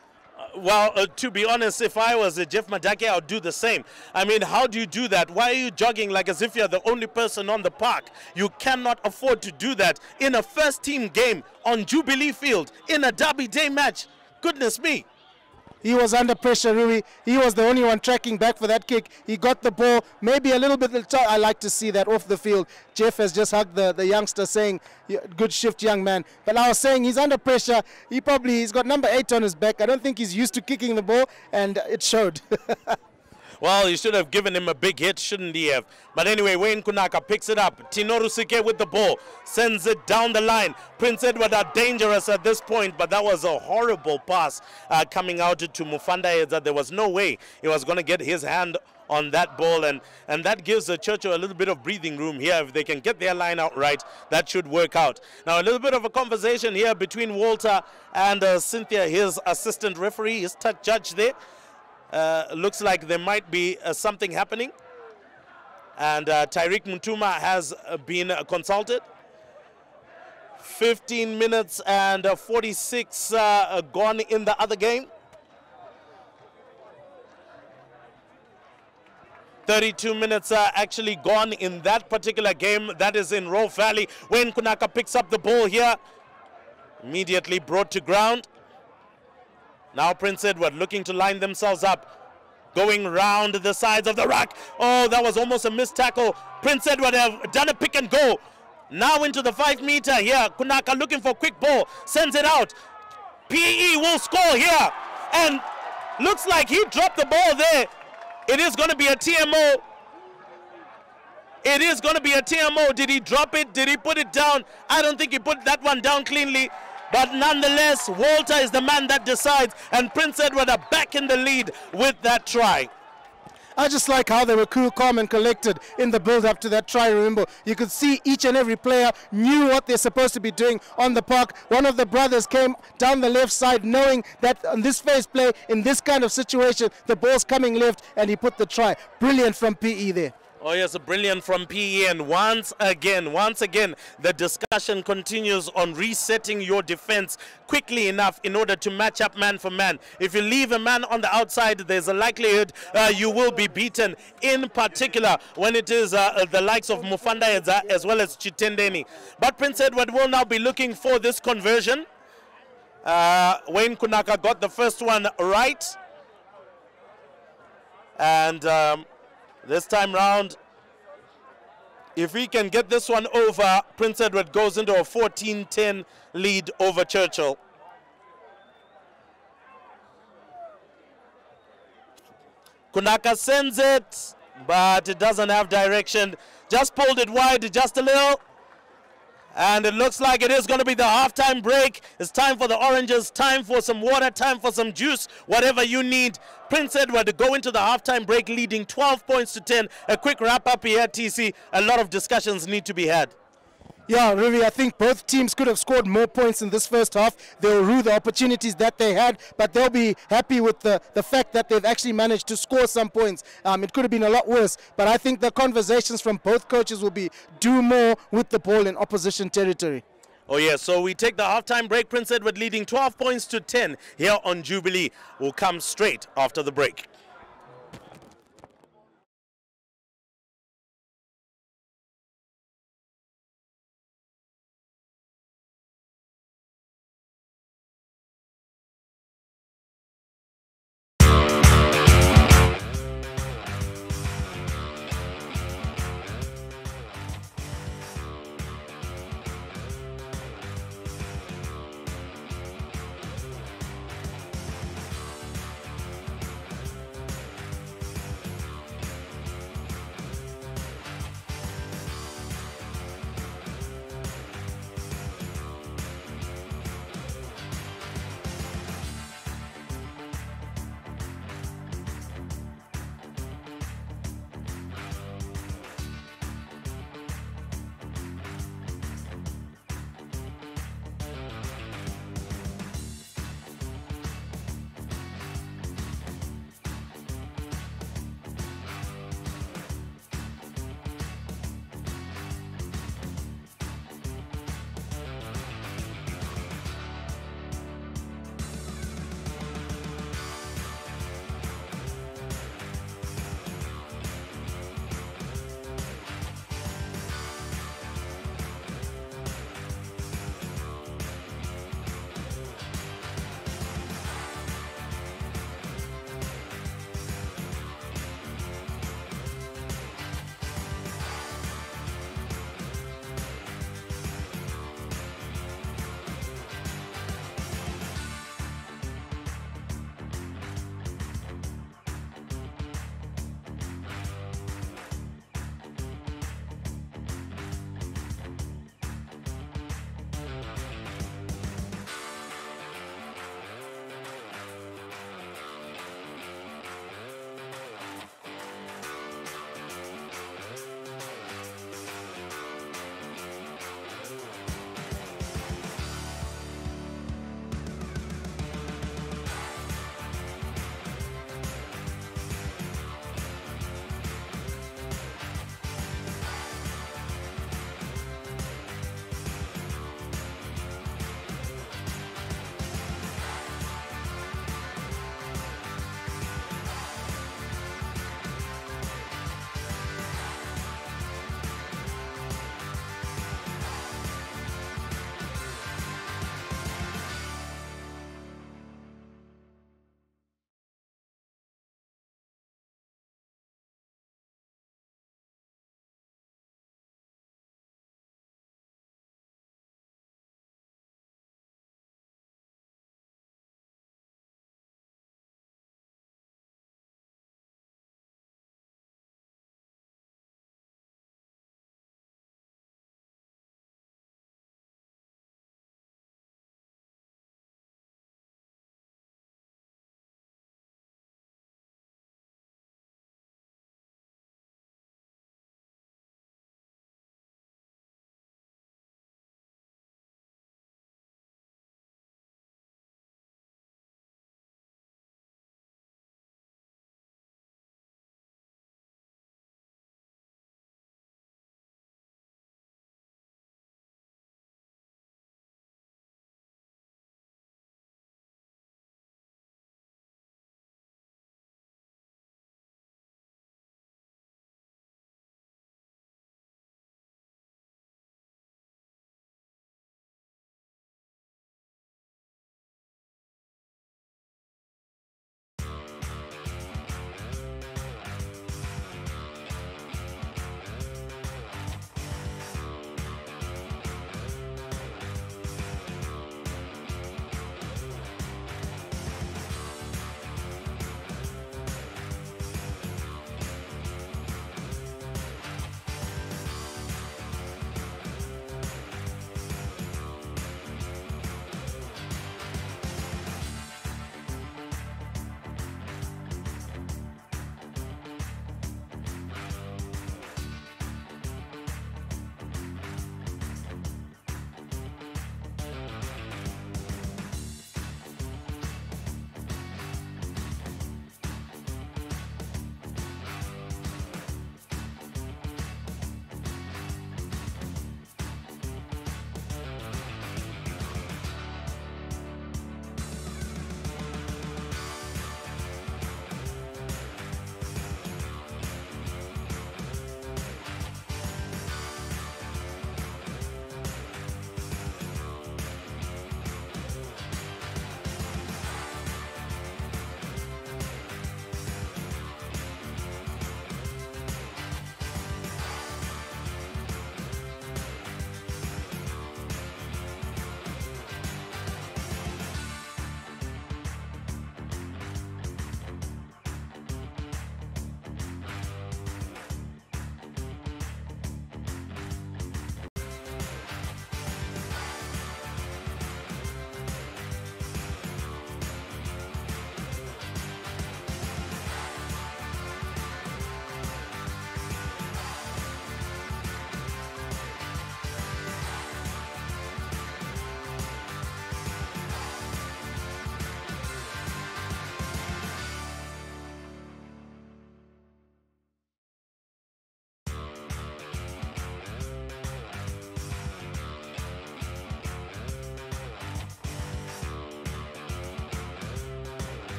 Well, to be honest, if I was Jeff Madake, I would do the same. I mean, how do you do that? Why are you jogging like as if you're the only person on the park? You cannot afford to do that in a first-team game on Jubilee Field in a Derby Day match. Goodness me. He was under pressure, Rui. He was the only one tracking back for that kick. He got the ball, maybe a little bit. I like to see that off the field. Jeff has just hugged the youngster saying, good shift, young man. But I was saying he's under pressure. He's got number 8 on his back. I don't think he's used to kicking the ball, and it showed. Well, you should have given him a big hit, shouldn't he have? But anyway, Wayne Kunaka picks it up. Tinoru Sike with the ball, sends it down the line. Prince Edward are dangerous at this point, but that was a horrible pass coming out to Mufanda. That there was no way he was going to get his hand on that ball, and that gives Churchill a little bit of breathing room here. If they can get their line out right, that should work out. Now, a little bit of a conversation here between Walter and Cynthia, his assistant referee, his touch judge there. Looks like there might be something happening, and Tyreek Mutuma has been consulted. 15 minutes and 46 gone in the other game. 32 minutes actually gone in that particular game. That is in Roe Valley. Wayne Kunaka picks up the ball here, immediately brought to ground. Now Prince Edward looking to line themselves up, going round the sides of the rack. Oh, that was almost a missed tackle. Prince Edward have done a pick and go. Now into the 5 meter here. Kunaka looking for quick ball, sends it out. PE will score here, and looks like he dropped the ball there. It is going to be a TMO. It is going to be a TMO. Did he drop it? Did he put it down? I don't think he put that one down cleanly. But nonetheless, Walter is the man that decides, and Prince Edward are back in the lead with that try. I just like how they were cool, calm, and collected in the build-up to that try. Remember, you could see each and every player knew what they're supposed to be doing on the park. One of the brothers came down the left side knowing that on this phase play, in this kind of situation, the ball's coming left, and he put the try. Brilliant from PE there. Oh yes, brilliant from PE, and once again, the discussion continues on resetting your defense quickly enough in order to match up man for man. If you leave a man on the outside, there's a likelihood you will be beaten, in particular when it is the likes of Mufanda as well as Chitendeni. But Prince Edward will now be looking for this conversion. Wayne Kunaka got the first one right, and this time round, if he can get this one over, Prince Edward goes into a 14-10 lead over Churchill. Kunaka sends it, but it doesn't have direction. Just pulled it wide just a little. And it looks like it is going to be the halftime break. It's time for the oranges, time for some water, time for some juice, whatever you need. Prince Edward to go into the halftime break leading 12 points to 10. A quick wrap up here at TC. A lot of discussions need to be had. Yeah, Ruby, I think both teams could have scored more points in this first half. They'll rue the opportunities that they had, but they'll be happy with the fact that they've actually managed to score some points. It could have been a lot worse, but I think the conversations from both coaches will be do more with the ball in opposition territory. Oh yeah, so we take the halftime break. Prince Edward leading 12 points to 10 here on Jubilee. Will come straight after the break.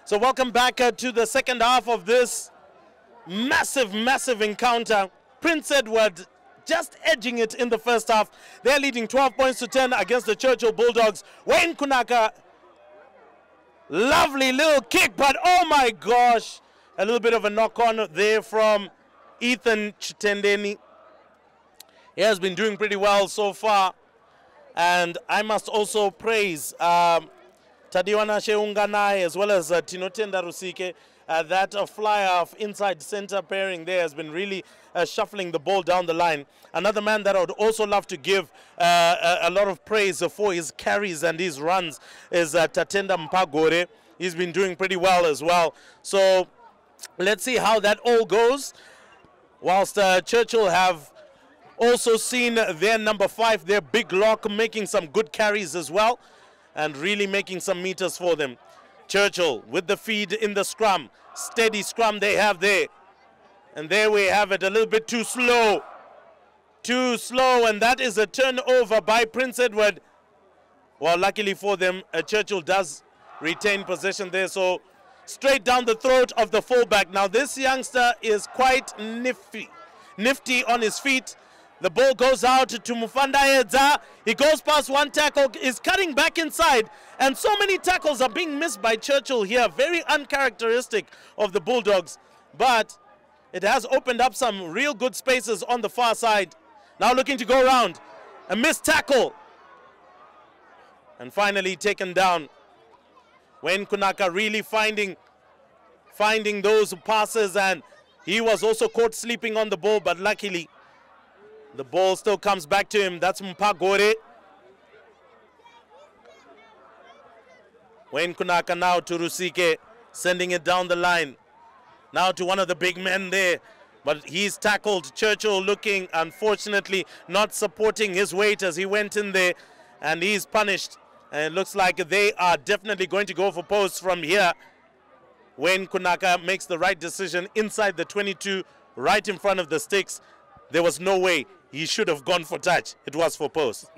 So welcome back to the second half of this massive encounter. Prince Edward just edging it in the first half. They're leading 12 points to 10 against the Churchill Bulldogs. Wayne Kunaka, lovely little kick, but oh my gosh, a little bit of a knock-on there from Ethan Chitendeni. He has been doing pretty well so far. And I must also praise Tadiwana Sheunganai as well as Tinotenda Rusike. That flyer of inside center pairing there has been really shuffling the ball down the line. Another man that I would also love to give a lot of praise for his carries and his runs is Tatenda Mpagore. He's been doing pretty well as well. So let's see how that all goes. Whilst Churchill have also seen their number 5, their big lock, making some good carries as well and really making some meters for them. Churchill with the feed in the scrum. Steady scrum they have there. And there we have it, a little bit too slow. Too slow, and that is a turnover by Prince Edward. Well, luckily for them, Churchill does retain possession there. So straight down the throat of the fullback. Now this youngster is quite nifty on his feet. The ball goes out to Mufanda Edza. He goes past one tackle, is cutting back inside. And so many tackles are being missed by Churchill here. Very uncharacteristic of the Bulldogs. But it has opened up some real good spaces on the far side. Now looking to go around. A missed tackle. And finally taken down. Wayne Kunaka really finding those passes. And he was also caught sleeping on the ball, but luckily the ball still comes back to him. That's Mpagore. Wayne Kunaka now to Rusike, sending it down the line. Now to one of the big men there. But he's tackled. Churchill looking, unfortunately, not supporting his weight as he went in there. And he's punished. And it looks like they are definitely going to go for posts from here. Wayne Kunaka makes the right decision inside the 22, right in front of the sticks. There was no way he should have gone for touch. It was for post.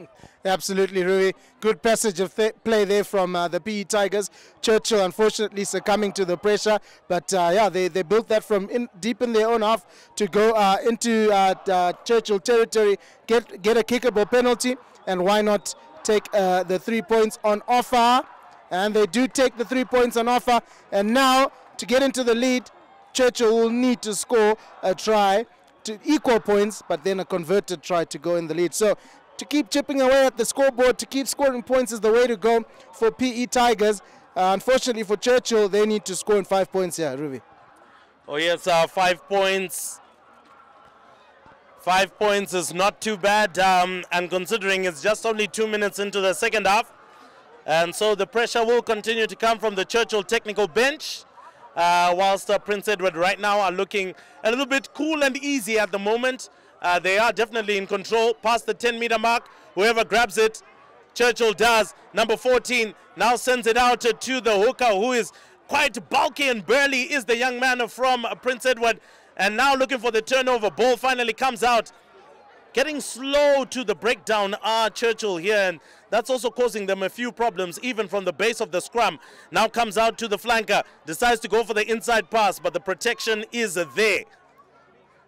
Absolutely, Rui. Good passage of play there from the PE Tigers. Churchill, unfortunately, succumbing to the pressure. But, yeah, they built that from deep in their own half to go into Churchill territory, get a kickable penalty, and why not take the 3 points on offer. And they do take the 3 points on offer. And now, to get into the lead, Churchill will need to score a try to equal points, but then a converted try to go in the lead. So to keep chipping away at the scoreboard, to keep scoring points is the way to go for PE Tigers. Unfortunately for Churchill, they need to score in 5 points here, Ruby. Oh yes, 5 points. 5 points is not too bad, and considering it's just only 2 minutes into the second half. And so the pressure will continue to come from the Churchill technical bench. Whilst Prince Edward right now are looking a little bit cool and easy at the moment. They are definitely in control past the 10-meter mark. Whoever grabs it, Churchill does. Number 14 now sends it out to the hooker, who is quite bulky and burly, is the young man from Prince Edward. And now looking for the turnover. Ball finally comes out. Getting slow to the breakdown are Churchill here, and that's also causing them a few problems, even from the base of the scrum. Now comes out to the flanker, decides to go for the inside pass, but the protection is there.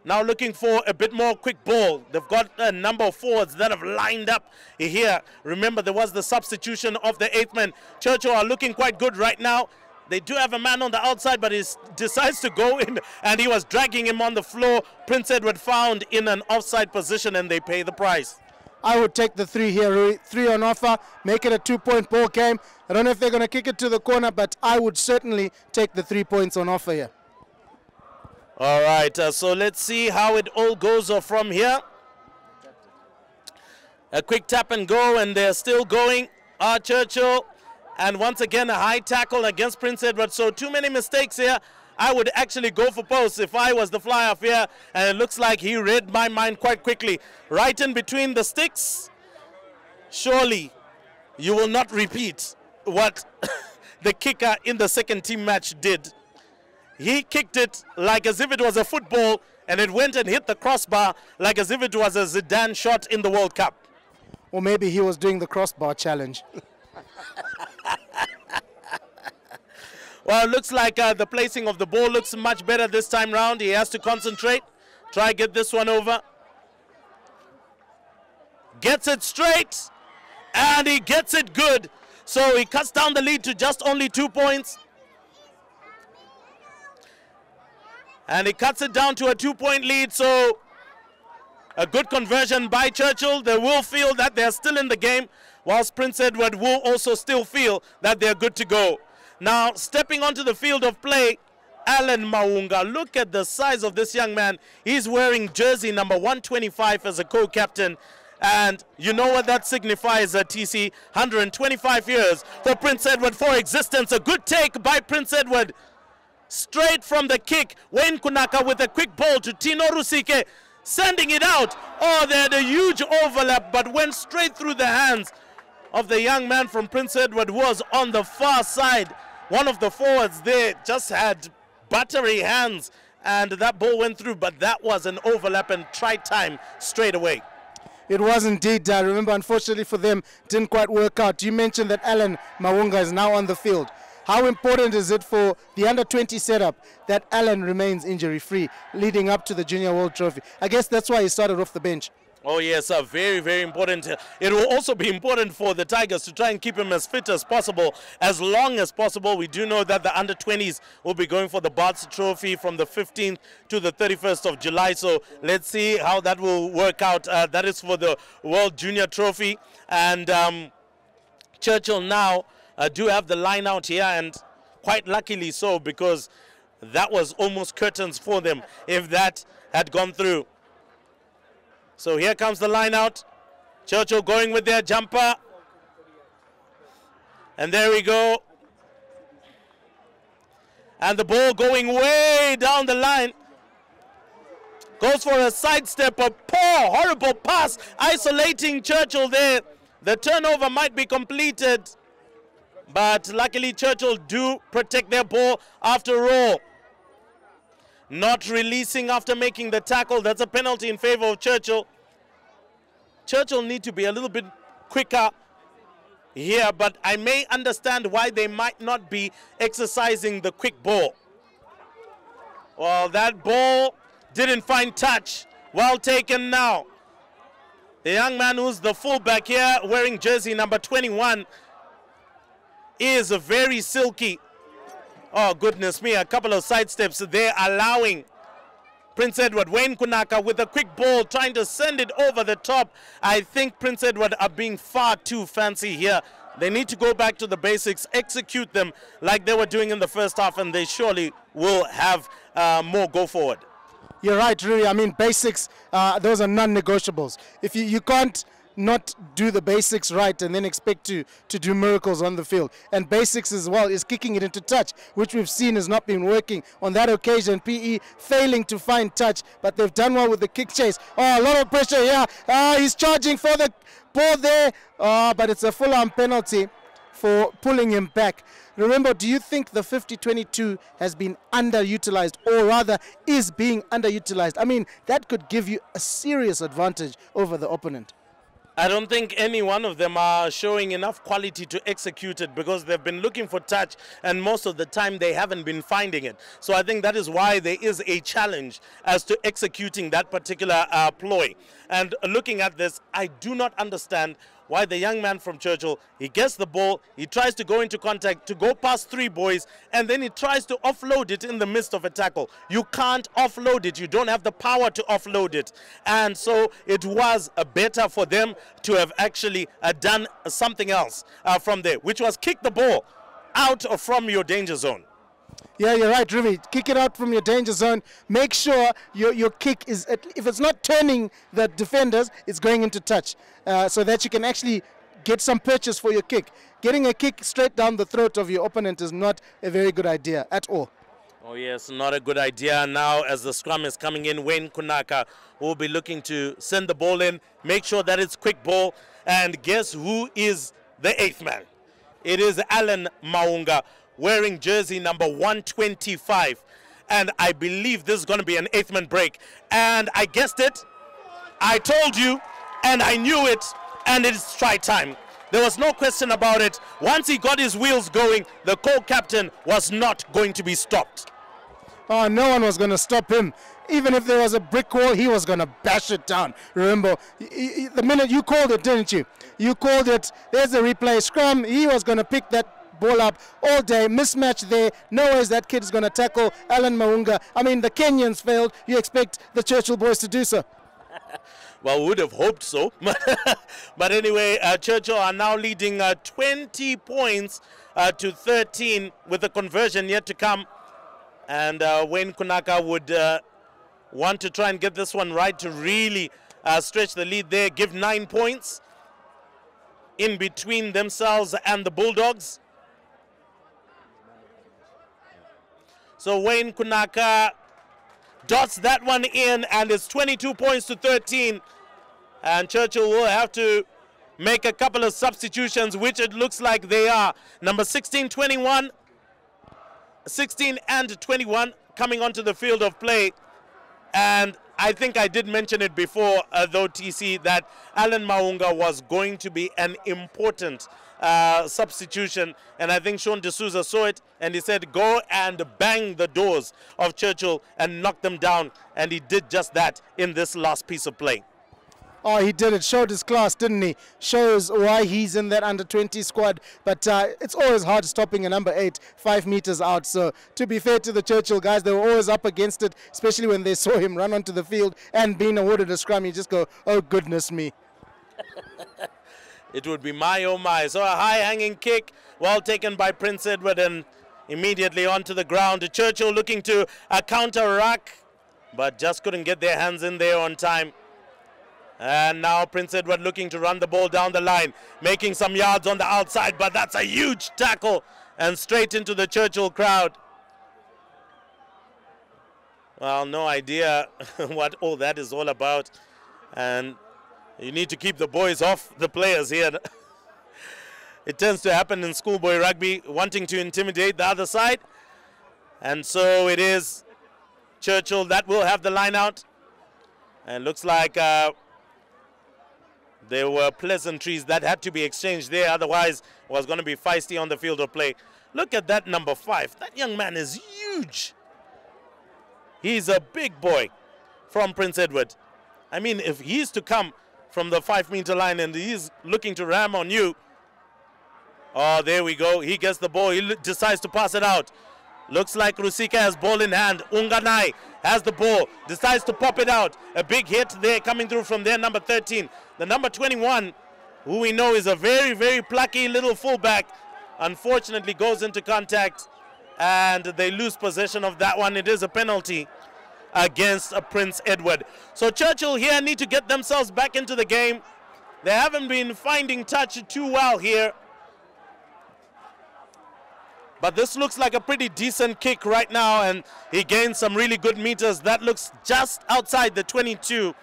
Now looking for a bit more quick ball. They've got a number of forwards that have lined up here. Remember, there was the substitution of the 8th man. Churchill are looking quite good right now. They do have a man on the outside, but he decides to go in, and he was dragging him on the floor. Prince Edward found in an offside position, and they pay the price. I would take the 3 here, Rui. 3 on offer, make it a 2-point ball game. I don't know if they're going to kick it to the corner, but I would certainly take the 3 points on offer here. All right, so let's see how it all goes from here. A quick tap and go, and they're still going. Churchill. And once again, a high tackle against Prince Edward. So too many mistakes here. I would actually go for post if I was the fly-off here. And it looks like he read my mind quite quickly. Right in between the sticks. Surely you will not repeat what the kicker in the second team match did. He kicked it like as if it was a football, and it went and hit the crossbar like as if it was a Zidane shot in the World Cup. Or maybe he was doing the crossbar challenge. Well, it looks like the placing of the ball looks much better this time round. He has to concentrate. Try get this one over. Gets it straight. And he gets it good. So he cuts down the lead to just only 2 points. And he cuts it down to a 2-point lead. So a good conversion by Churchill. They will feel that they're still in the game, whilst Prince Edward will also still feel that they're good to go. Now, stepping onto the field of play, Alan Maunga. Look at the size of this young man. He's wearing jersey number 125 as a co-captain. And you know what that signifies, TC? 125 years for Prince Edward for existence. A good take by Prince Edward. Straight from the kick. Wayne Kunaka with a quick ball to Tino Rusike. Sending it out. Oh, they had a huge overlap, but went straight through the hands of the young man from Prince Edward, who was on the far side. One of the forwards there just had buttery hands, and that ball went through, but that was an overlap and try time straight away. It was indeed. Remember, unfortunately for them, didn't quite work out. You mentioned that Alan Maunga is now on the field. How important is it for the under-20 setup that Alan remains injury-free leading up to the Junior World Trophy? I guess that's why he started off the bench. Oh yes, very, very important. It will also be important for the Tigers to try and keep him as fit as possible, as long as possible. We do know that the under-20s will be going for the Barts Trophy from the 15th to the 31st of July. So let's see how that will work out. That is for the World Junior Trophy. And Churchill now do have the line out here, and quite luckily so, because that was almost curtains for them if that had gone through. So here comes the line out. Churchill going with their jumper. And there we go. And the ball going way down the line. Goes for a sidestep, a poor, horrible pass, isolating Churchill there. The turnover might be completed, but luckily Churchill do protect their ball after all. Not releasing after making the tackle. That's a penalty in favor of Churchill. Churchill need to be a little bit quicker here, but I may understand why they might not be exercising the quick ball. Well, that ball didn't find touch. Well taken now. The young man who's the fullback here, wearing jersey number 21, is very silky. Oh, goodness me, a couple of sidesteps there, allowing Prince Edward. Wayne Kunaka with a quick ball, trying to send it over the top. I think Prince Edward are being far too fancy here. They need to go back to the basics, execute them like they were doing in the first half, and they surely will have more go forward. You're right, Rui. I mean, basics, those are non-negotiables. If you can't not do the basics right and then expect to do miracles on the field. And basics as well is kicking it into touch, which we've seen has not been working. On that occasion, PE failing to find touch, but they've done well with the kick chase. Oh, a lot of pressure here. He's charging for the ball there, but it's a full-arm penalty for pulling him back. Remember, do you think the 50-22 has been underutilized, or rather is being underutilized? I mean, that could give you a serious advantage over the opponent. I don't think any one of them are showing enough quality to execute it, because they've been looking for touch and most of the time they haven't been finding it. So I think that is why there is a challenge as to executing that particular ploy. And looking at this, I do not understand why the young man from Churchill, he gets the ball, he tries to go into contact, to go past three boys, and then he tries to offload it in the midst of a tackle. You can't offload it. You don't have the power to offload it. And so it was better for them to have actually done something else from there, which was kick the ball out from your danger zone. Yeah, you're right, Ruby. Kick it out from your danger zone. Make sure your kick is, if it's not turning the defenders, it's going into touch, so that you can actually get some purchase for your kick. Getting a kick straight down the throat of your opponent is not a very good idea at all. Oh yes, not a good idea. Now as the scrum is coming in, Wayne Kunaka will be looking to send the ball in, make sure that it's quick ball, and guess who is the 8th man? It is Alan Maunga, wearing jersey number 125. And I believe this is going to be an 8th man break. And I guessed it. I told you, and I knew it. and it's try time. There was no question about it. Once he got his wheels going, the co-captain was not going to be stopped. Oh, no one was going to stop him. Even if there was a brick wall, he was going to bash it down. Remember, the minute you called it, didn't you? You called it. There's a replay. Scrum. He was going to pick that ball up all day. Mismatch there. No ways that kid is going to tackle Alan Maunga. I mean, the Kenyans failed. You expect the Churchill boys to do so. Well, we would have hoped so. But anyway, Churchill are now leading 20 points to 13 with the conversion yet to come. And Wayne Kunaka would want to try and get this one right to really stretch the lead there, give 9 points in between themselves and the Bulldogs. So Wayne Kunaka dots that one in, and it's 22 points to 13. And Churchill will have to make a couple of substitutions, which it looks like they are. Number 16, 21, 16 and 21 coming onto the field of play. And I think I did mention it before, though, TC, that Alan Maunga was going to be an important substitution. And I think Sean D'Souza saw it, and he said, go and bang the doors of Churchill and knock them down. And he did just that in this last piece of play. Oh, he did it. Showed his class, didn't he? Shows why he's in that under-20 squad. But it's always hard stopping a number 8 5 meters out. So to be fair to the Churchill guys, they were always up against it, especially when they saw him run onto the field and being awarded a scrum. You just go, oh, goodness me. It would be my, oh, my. So a high-hanging kick, well taken by Prince Edward, and immediately onto the ground. Churchill looking to counter-rack, but just couldn't get their hands in there on time. And now Prince Edward looking to run the ball down the line, making some yards on the outside, but that's a huge tackle and straight into the Churchill crowd. Well, no idea what all that is all about. And you need to keep the boys off the players here. It tends to happen in schoolboy rugby, wanting to intimidate the other side. And so it is Churchill that will have the line out. And looks like there were pleasantries that had to be exchanged there, otherwise it was going to be feisty on the field of play. Look at that number 5. That young man is huge. He's a big boy from Prince Edward. I mean, if he's to come from the 5-meter line and he's looking to ram on you. Oh, there we go. He gets the ball. He decides to pass it out. Looks like Rusika has ball in hand. Unganai has the ball, decides to pop it out. A big hit there coming through from their number 13. The number 21, who we know is a very, very plucky little fullback, unfortunately goes into contact and they lose possession of that one. It is a penalty against Prince Edward. So Churchill here need to get themselves back into the game. They haven't been finding touch too well here. But this looks like a pretty decent kick right now, and he gains some really good meters. That looks just outside the 22.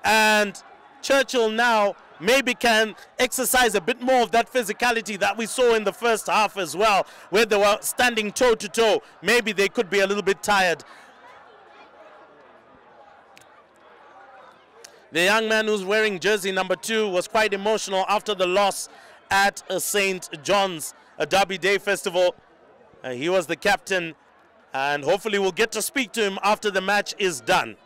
And Churchill now maybe can exercise a bit more of that physicality that we saw in the first half as well, where they were standing toe-to-toe. Maybe they could be a little bit tired. The young man who's wearing jersey number 2 was quite emotional after the loss at St. John's, a Derby Day festival. He was the captain, and hopefully we'll get to speak to him after the match is done.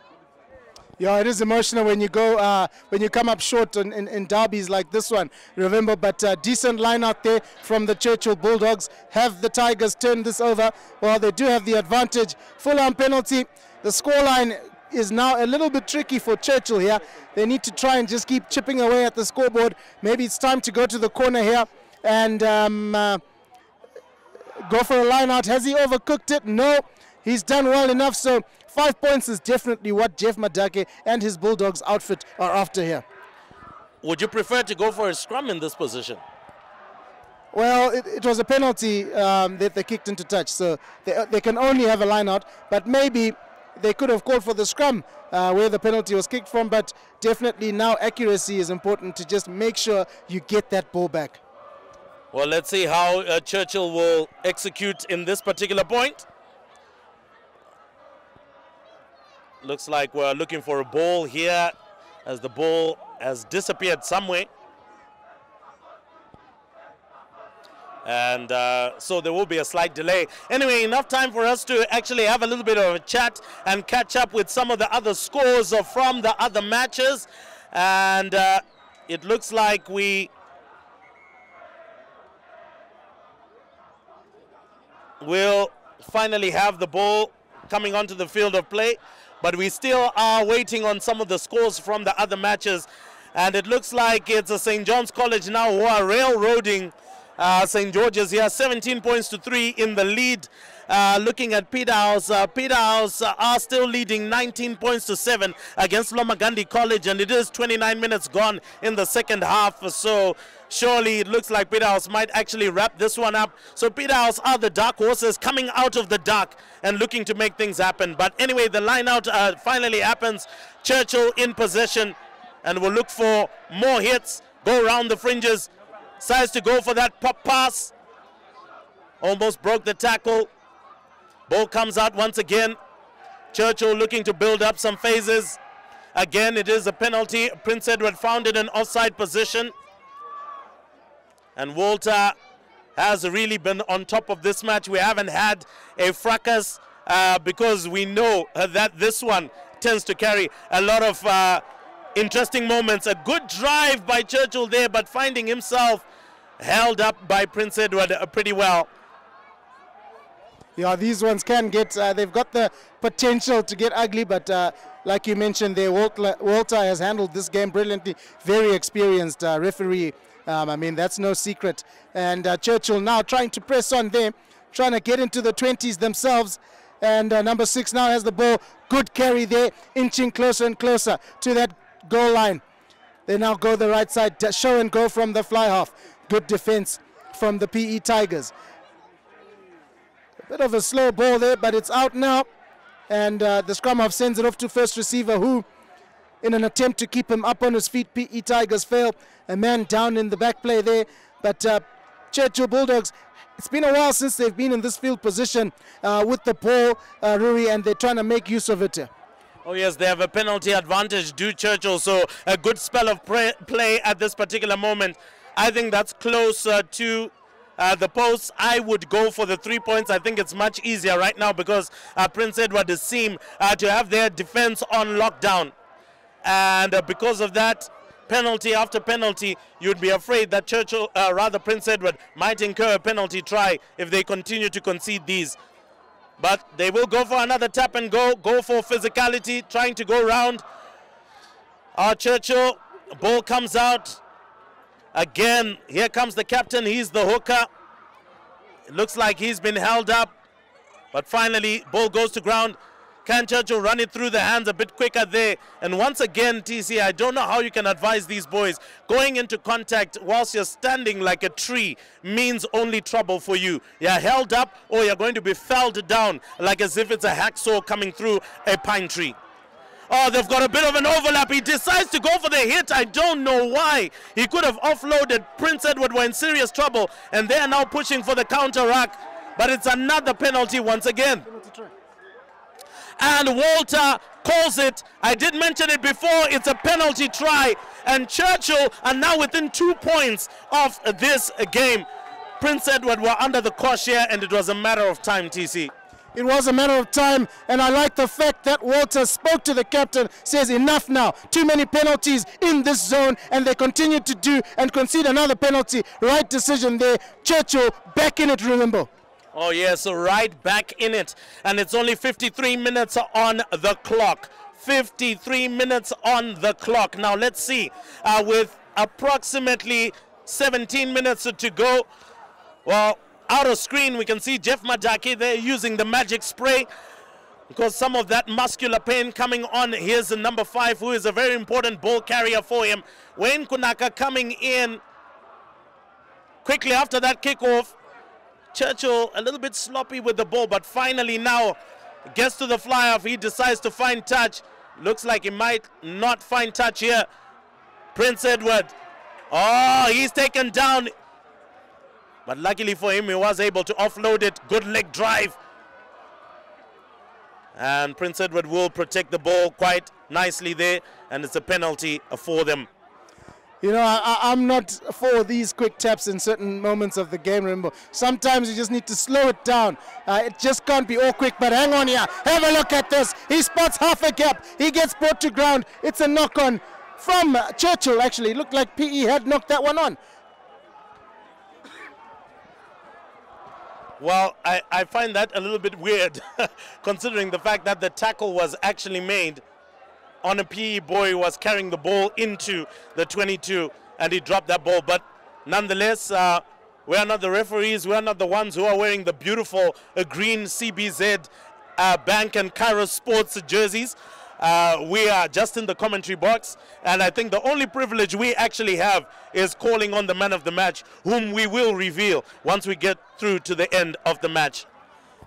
Yeah, it is emotional when you go, when you come up short in derbies like this one, remember, but decent line out there from the Churchill Bulldogs. Have the Tigers turned this over? Well, they do have the advantage. Full-on penalty. The scoreline is now a little bit tricky for Churchill here. They need to try and just keep chipping away at the scoreboard. Maybe it's time to go to the corner here and go for a line out. Has he overcooked it? No, he's done well enough. So 5 points is definitely what Jeff Madake and his Bulldogs outfit are after here. Would you prefer to go for a scrum in this position? Well, it was a penalty that they kicked into touch, so they can only have a line out, but maybe they could have called for the scrum where the penalty was kicked from, but definitely now accuracy is important to just make sure you get that ball back. Well, let's see how Churchill will execute in this particular point. Looks like we're looking for a ball here as the ball has disappeared somewhere. And so there will be a slight delay. Anyway, enough time for us to actually have a little bit of a chat and catch up with some of the other scores from the other matches. And it looks like we will finally have the ball coming onto the field of play. But we still are waiting on some of the scores from the other matches. And it looks like it's a St. John's College now who are railroading St. George's here, 17 points to 3 in the lead. Looking at Peterhouse, Peterhouse are still leading 19 points to 7 against Lomagandi College, and it is 29 minutes gone in the second half. So surely it looks like Peterhouse might actually wrap this one up. So Peterhouse are the dark horses coming out of the dark and looking to make things happen. But anyway, the line out finally happens. Churchill in possession, and will look for more hits, go around the fringes. Decides to go for that pop pass. Almost broke the tackle. Ball comes out once again. Churchill looking to build up some phases. Again, it is a penalty. Prince Edward found it in offside position. And Walter has really been on top of this match. We haven't had a fracas because we know that this one tends to carry a lot of interesting moments. A good drive by Churchill there, but finding himself held up by Prince Edward pretty well. Yeah, these ones can get, they've got the potential to get ugly, but like you mentioned there, Walter has handled this game brilliantly. Very experienced referee. I mean, that's no secret. And Churchill now trying to press on them, trying to get into the 20s themselves. And number 6 now has the ball. Good carry there, inching closer and closer to that goal line. They now go the right side, show and go from the fly half. Good defense from the PE Tigers. A bit of a slow ball there, but it's out now. And the scrum half sends it off to first receiver, who, in an attempt to keep him up on his feet, PE Tigers fail. A man down in the back play there. But Churchill Bulldogs, it's been a while since they've been in this field position with the ball, Rui, and they're trying to make use of it. Oh yes, they have a penalty advantage, do Churchill, so a good spell of play at this particular moment. I think that's close to the post. I would go for the 3 points. I think it's much easier right now because Prince Edward does seem to have their defense on lockdown. And because of that, penalty after penalty, you'd be afraid that Churchill, rather Prince Edward, might incur a penalty try if they continue to concede these. But they will go for another tap and go for physicality, trying to go round. Churchill, ball comes out. Again, here comes the captain, he's the hooker. It looks like he's been held up, but finally, ball goes to ground. Can Churchill run it through the hands a bit quicker there? And once again, TC, I don't know how you can advise these boys. Going into contact whilst you're standing like a tree means only trouble for you. You're held up or you're going to be felled down like as if it's a hacksaw coming through a pine tree. Oh, they've got a bit of an overlap. He decides to go for the hit. I don't know why. He could have offloaded. Prince Edward were in serious trouble, and they are now pushing for the counter-attack. But it's another penalty once again. And Walter calls it. I did mention it before. It's a penalty try. And Churchill are now within 2 points of this game. Prince Edward were under the cosh here, and it was a matter of time, TC. It was a matter of time, and I like the fact that Walter spoke to the captain, says enough now, too many penalties in this zone, and they continue to do and concede another penalty. Right decision there. Churchill back in it, remember. Oh yes, so right back in it, and it's only 53 minutes on the clock. 53 minutes on the clock. Now let's see, with approximately 17 minutes to go, well, out of screen, we can see Jeff Madaki there using the magic spray because some of that muscular pain coming on. Here's the number 5, who is a very important ball carrier for him. Wayne Kunaka coming in quickly after that kickoff. Churchill a little bit sloppy with the ball, but finally now gets to the fly-off. He decides to find touch. Looks like he might not find touch here. Prince Edward. Oh, he's taken down. But luckily for him, he was able to offload it. Good leg drive. And Prince Edward will protect the ball quite nicely there. And it's a penalty for them. You know, I'm not for these quick taps in certain moments of the game, remember. Sometimes you just need to slow it down. It just can't be all quick, but hang on here. Have a look at this. He spots half a gap. He gets brought to ground. It's a knock-on from Churchill, actually. It looked like PE had knocked that one on. Well, I find that a little bit weird, considering the fact that the tackle was actually made on a PE boy who was carrying the ball into the 22, and he dropped that ball. But nonetheless, we are not the referees. We are not the ones who are wearing the beautiful green CBZ Bank and Cairo Sports jerseys. We are just in the commentary box, and I think the only privilege we actually have is calling on the man of the match, whom we will reveal once we get through to the end of the match.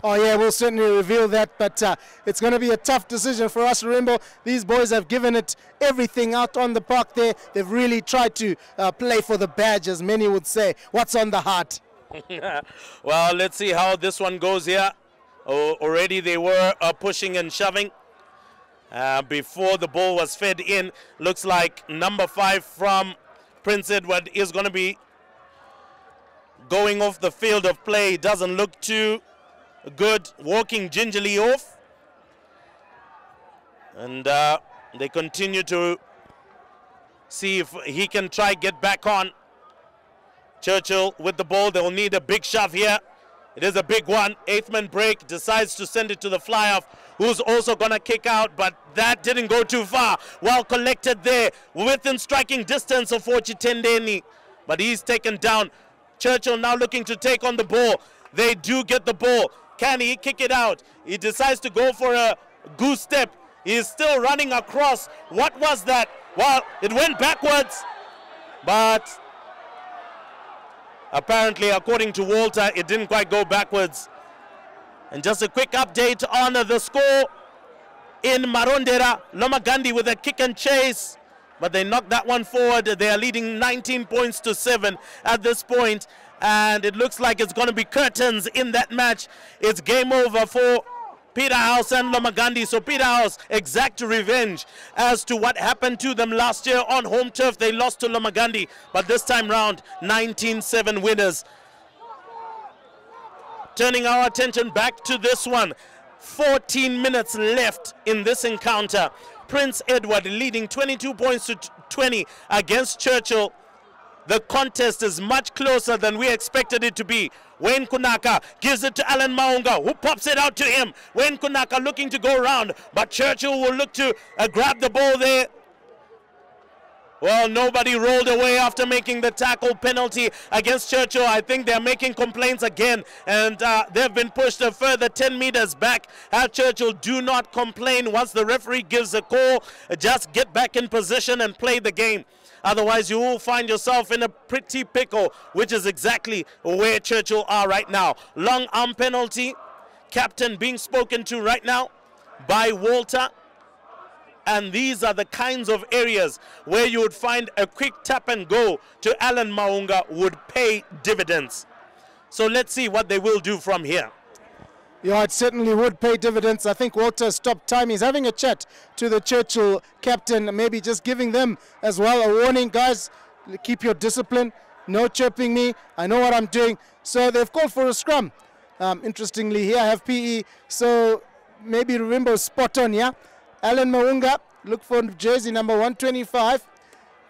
Oh yeah, we'll certainly reveal that, but it's going to be a tough decision for us. Remember, these boys have given it everything out on the park there. They've really tried to play for the badge, as many would say. What's on the heart? Well, let's see how this one goes here. Already they were pushing and shoving before the ball was fed in. Looks like number 5 from Prince Edward is going to be going off the field of play. Doesn't look too good, walking gingerly off, and they continue to see if he can try get back on. Churchill with the ball. They'll need a big shove here. It is a big one. 8th man break, decides to send it to the fly off, who's also gonna kick out, but that didn't go too far. Well collected there, within striking distance of Ochitendeni, but he's taken down. Churchill now looking to take on the ball. They do get the ball. Can he kick it out? He decides to go for a goose step. He is still running across. What was that? Well, it went backwards, but apparently, according to Walter, it didn't quite go backwards. And just a quick update on the score in Marondera. Lomagandi with a kick and chase, but they knocked that one forward. They are leading 19 points to 7 at this point. And it looks like it's going to be curtains in that match. It's game over for Peterhouse and Lomagandi. So Peterhouse exact revenge as to what happened to them last year on home turf. They lost to Lomagandi, but this time round, 19-7 winners. Turning our attention back to this one. 14 minutes left in this encounter. Prince Edward leading 22 points to 20 against Churchill. The contest is much closer than we expected it to be. Wayne Kunaka gives it to Alan Maunga, who pops it out to him. Wayne Kunaka looking to go around, but Churchill will look to grab the ball there. Well, nobody rolled away after making the tackle. Penalty against Churchill. I think they're making complaints again, and they've been pushed a further 10 meters back. Churchill, do not complain once the referee gives a call. Just get back in position and play the game. Otherwise, you will find yourself in a pretty pickle, which is exactly where Churchill are right now. Long arm penalty. Captain being spoken to right now by Walter. And these are the kinds of areas where you would find a quick tap and go to Alan Maunga would pay dividends. So let's see what they will do from here. Yeah, it certainly would pay dividends. I think Walter stopped time. He's having a chat to the Churchill captain, maybe just giving them as well a warning. Guys, keep your discipline. No chirping me. I know what I'm doing. So they've called for a scrum. Interestingly, here I have PE. So maybe remember spot on, yeah? Alan Maunga, look for jersey number 125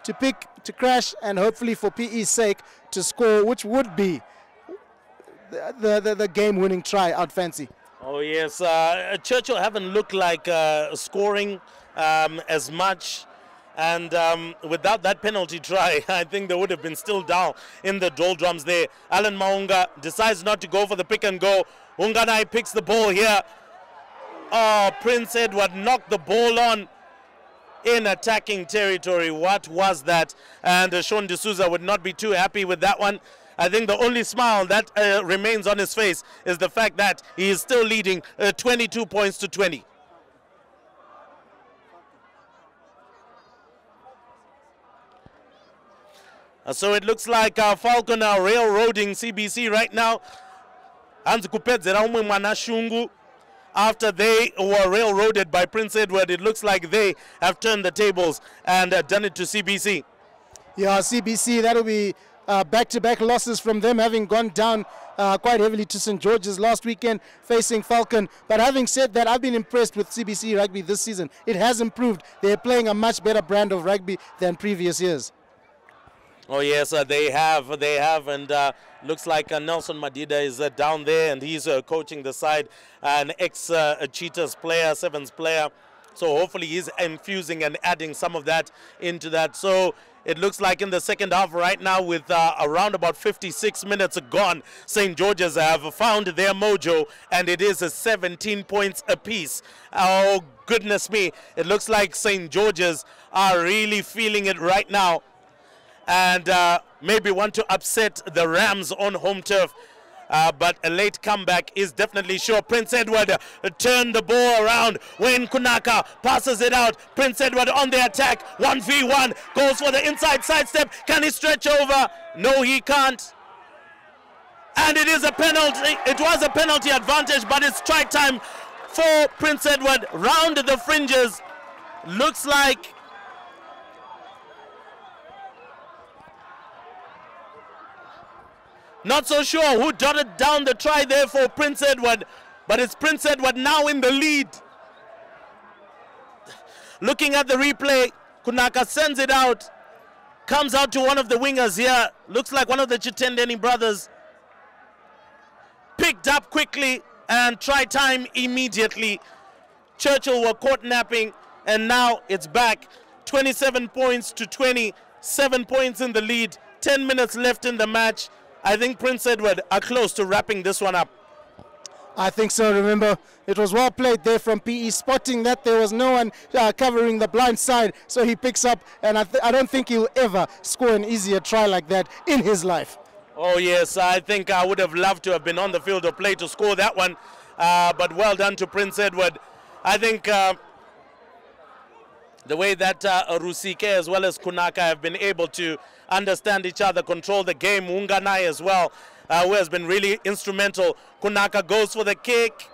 to pick, to crash, and hopefully for PE's sake to score, which would be the game-winning try out fancy. Oh yes, Churchill haven't looked like scoring as much, and without that penalty try, I think they would have been still down in the doldrums there. Alan Maunga decides not to go for the pick and go. Unganai picks the ball here. Oh, Prince Edward knocked the ball on in attacking territory. What was that? And Sean D'Souza would not be too happy with that one. I think the only smile that remains on his face is the fact that he is still leading 22 points to 20. So it looks like Falcon are railroading CBC right now. After they were railroaded by Prince Edward, it looks like they have turned the tables and done it to CBC. Yeah, CBC, that'll be back-to-back losses from them, having gone down quite heavily to St. George's last weekend facing Falcon. But having said that, I've been impressed with CBC rugby this season. It has improved. They're playing a much better brand of rugby than previous years. Oh yes, they have, and looks like Nelson Madida is down there, and he's coaching the side, an ex-Cheetahs player, Sevens player. So hopefully he's infusing and adding some of that into that. So it looks like in the second half right now, with around about 56 minutes gone, St. George's have found their mojo, and it is 17 points apiece. Oh goodness me, it looks like St. George's are really feeling it right now, and maybe want to upset the Rams on home turf. But a late comeback is definitely sure. Prince Edward turned the ball around. Wayne Kunaka passes it out. Prince Edward on the attack. 1v1. Goes for the inside sidestep. Can he stretch over? No, he can't. And it is a penalty. It was a penalty advantage, but it's try time for Prince Edward. Round the fringes. Looks like not so sure who jotted down the try there for Prince Edward, but it's Prince Edward now in the lead. Looking at the replay, Kunaka sends it out, comes out to one of the wingers here, looks like one of the Chitendeni brothers. Picked up quickly and try time immediately. Churchill were caught napping, and now it's back. 27 points to 20, 7 points in the lead, 10 minutes left in the match. I think Prince Edward are close to wrapping this one up. I think so. Remember, it was well played there from PE, spotting that there was no one covering the blind side. So he picks up, and I don't think he'll ever score an easier try like that in his life. Oh, yes. I think I would have loved to have been on the field of play to score that one. But well done to Prince Edward. I think the way that Rusike as well as Kunaka have been able to understand each other, control the game, Unganai as well, who has been really instrumental. Kunaka goes for the kick.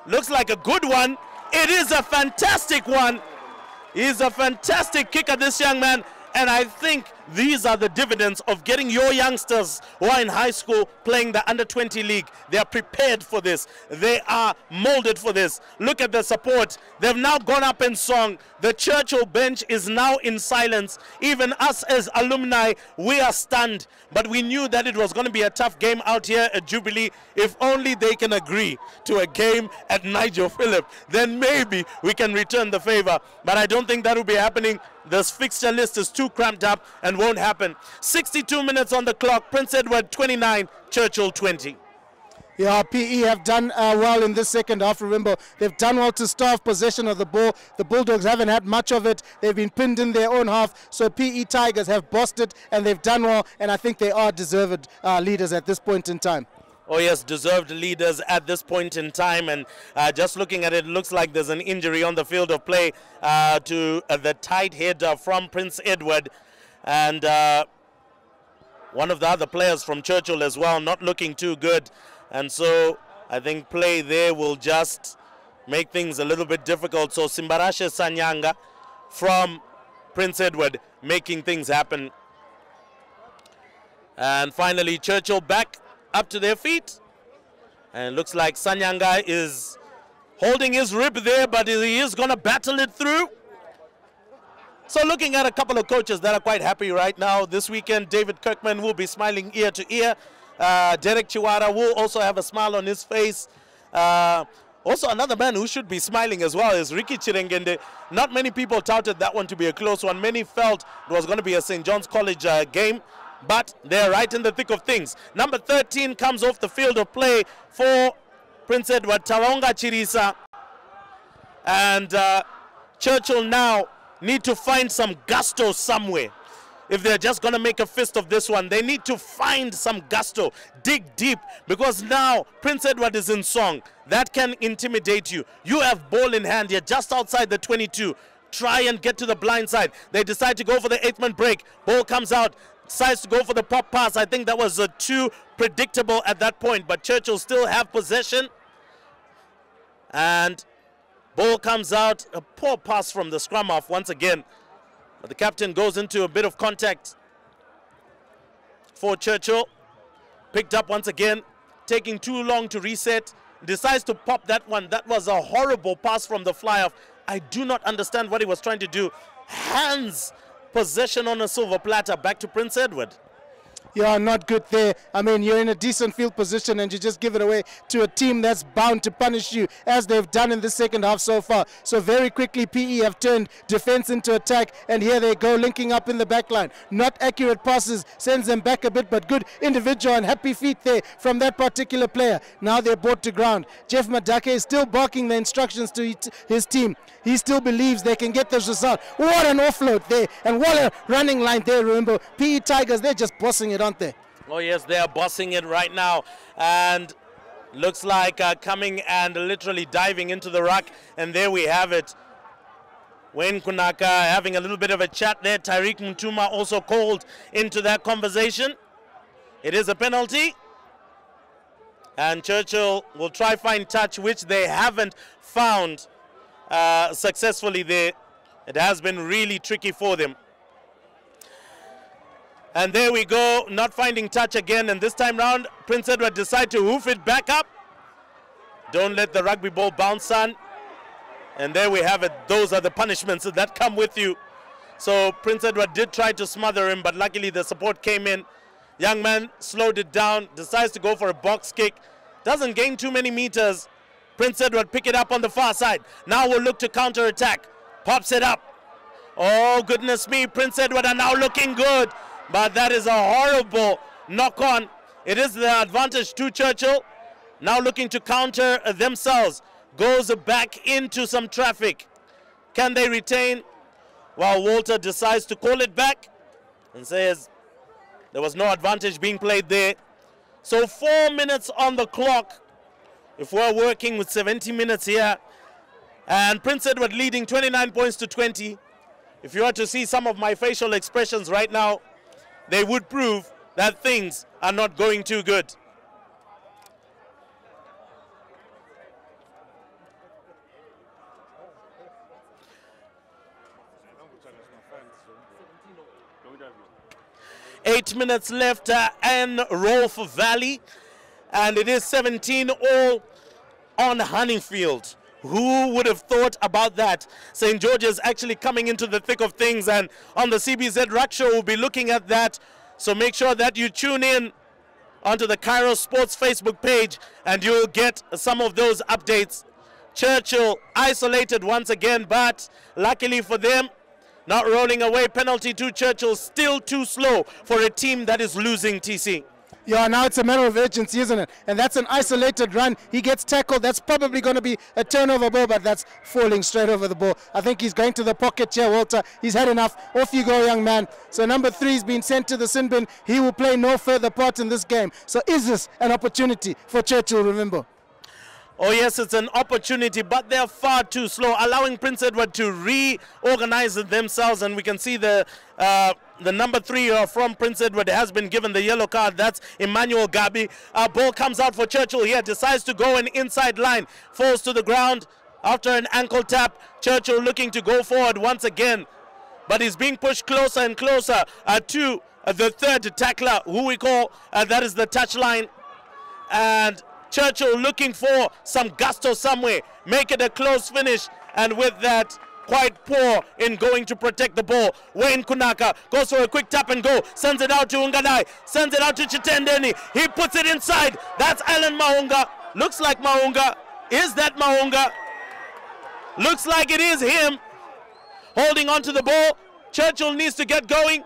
Looks like a good one. It is a fantastic one. He's a fantastic kicker, this young man. And I think these are the dividends of getting your youngsters who are in high school playing the under-20 league. They are prepared for this. They are molded for this. Look at the support. They've now gone up in song. The Churchill bench is now in silence. Even us as alumni, we are stunned. But we knew that it was going to be a tough game out here at Jubilee. If only they can agree to a game at Nigel Phillip, then maybe we can return the favor. But I don't think that will be happening. This fixture list is too cramped up and won't happen. 62 minutes on the clock. Prince Edward 29, Churchill 20. Yeah, PE have done well in this second half. Remember, they've done well to starve possession of the ball. The Bulldogs haven't had much of it. They've been pinned in their own half. So PE Tigers have bossed it, and they've done well. And I think they are deserved leaders at this point in time. Oh yes, deserved leaders at this point in time, and just looking at it, looks like there's an injury on the field of play to the tight head from Prince Edward, and one of the other players from Churchill as well, not looking too good, and so I think play there will just make things a little bit difficult. So Simbarashe Sanyanga from Prince Edward making things happen, and finally Churchill back up to their feet, and looks like Sanyanga is holding his rib there, but he is going to battle it through. So looking at a couple of coaches that are quite happy right now this weekend. David Kirkman will be smiling ear to ear. Derek Chiwara will also have a smile on his face. Also another man who should be smiling as well is Ricky Chirengende. Not many people touted that one to be a close one. Many felt it was going to be a St. John's College game, but they're right in the thick of things. Number 13 comes off the field of play for Prince Edward, Taronga Chirisa. And Churchill now need to find some gusto somewhere. If they're just going to make a fist of this one, they need to find some gusto, dig deep, because now Prince Edward is in song. That can intimidate you. You have ball in hand here just outside the 22. Try and get to the blind side. They decide to go for the 8-man break. Ball comes out. Decides to go for the pop pass. I think that was too predictable at that point, but Churchill still have possession. And ball comes out. A poor pass from the scrum half once again. But the captain goes into a bit of contact for Churchill. Picked up once again, taking too long to reset. Decides to pop that one. That was a horrible pass from the fly-off. I do not understand what he was trying to do. Hands possession on a silver platter. Back to Prince Edward. Yeah, not good there. I mean, you're in a decent field position and you just give it away to a team that's bound to punish you, as they've done in the second half so far. So very quickly, PE have turned defense into attack, and here they go, linking up in the back line. Not accurate passes, sends them back a bit, but good individual and happy feet there from that particular player. Now they're brought to ground. Jeff Madake is still barking the instructions to his team. He still believes they can get this result. What an offload there, and what a running line there, remember. PE Tigers, they're just bossing it, aren't they? Oh yes, they are bossing it right now, and looks like coming and literally diving into the ruck, and there we have it. Wayne Kunaka having a little bit of a chat there. Tariq Mutuma also called into that conversation. It is a penalty, and Churchill will try find touch, which they haven't found successfully there. It has been really tricky for them. And there we go, not finding touch again, and this time round, Prince Edward decide to hoof it back up. Don't let the rugby ball bounce, son. And there we have it. Those are the punishments that come with you. So Prince Edward did try to smother him, but luckily the support came in. Young man slowed it down, decides to go for a box kick. Doesn't gain too many meters. Prince Edward pick it up on the far side. Now we'll look to counter-attack. Pops it up. Oh, goodness me, Prince Edward are now looking good. But that is a horrible knock-on. It is the advantage to Churchill. Now looking to counter themselves. Goes back into some traffic. Can they retain? While Walter decides to call it back and says there was no advantage being played there. So 4 minutes on the clock if we're working with 70 minutes here. And Prince Edward leading 29 points to 20. If you were to see some of my facial expressions right now, they would prove that things are not going too good. Eight minutes left and roll for Valley. And it is 17 all on Honeyfield. Who would have thought about that? St. George's actually coming into the thick of things, and on the CBZ Ruck Show we'll be looking at that. So make sure that you tune in onto the Cairo Sports Facebook page and you'll get some of those updates. Churchill isolated once again, but luckily for them, not rolling away. Penalty to Churchill, still too slow for a team that is losing, TC. Yeah, now it's a matter of urgency, isn't it? And that's an isolated run. He gets tackled. That's probably going to be a turnover ball, but that's falling straight over the ball. I think he's going to the pocket here, Walter. He's had enough. Off you go, young man. So number 3's been sent to the sin bin. He will play no further part in this game. So is this an opportunity for Churchill, remember? Oh yes, it's an opportunity, but they're far too slow, allowing Prince Edward to reorganize themselves, and we can see the number 3 from Prince Edward has been given the yellow card. That's Emmanuel Gabi. Ball comes out for Churchill here, decides to go an inside line, falls to the ground after an ankle tap. Churchill looking to go forward once again, but he's being pushed closer and closer to the third tackler, who we call, that is the touchline. And Churchill looking for some gusto somewhere, make it a close finish, and with that, quite poor in going to protect the ball. Wayne Kunaka goes for a quick tap and go, sends it out to Ungadai, sends it out to Chitendeni, he puts it inside. That's Alan Maunga. Looks like Maunga. Is that Maunga? Looks like it is him holding on to the ball. Churchill needs to get going,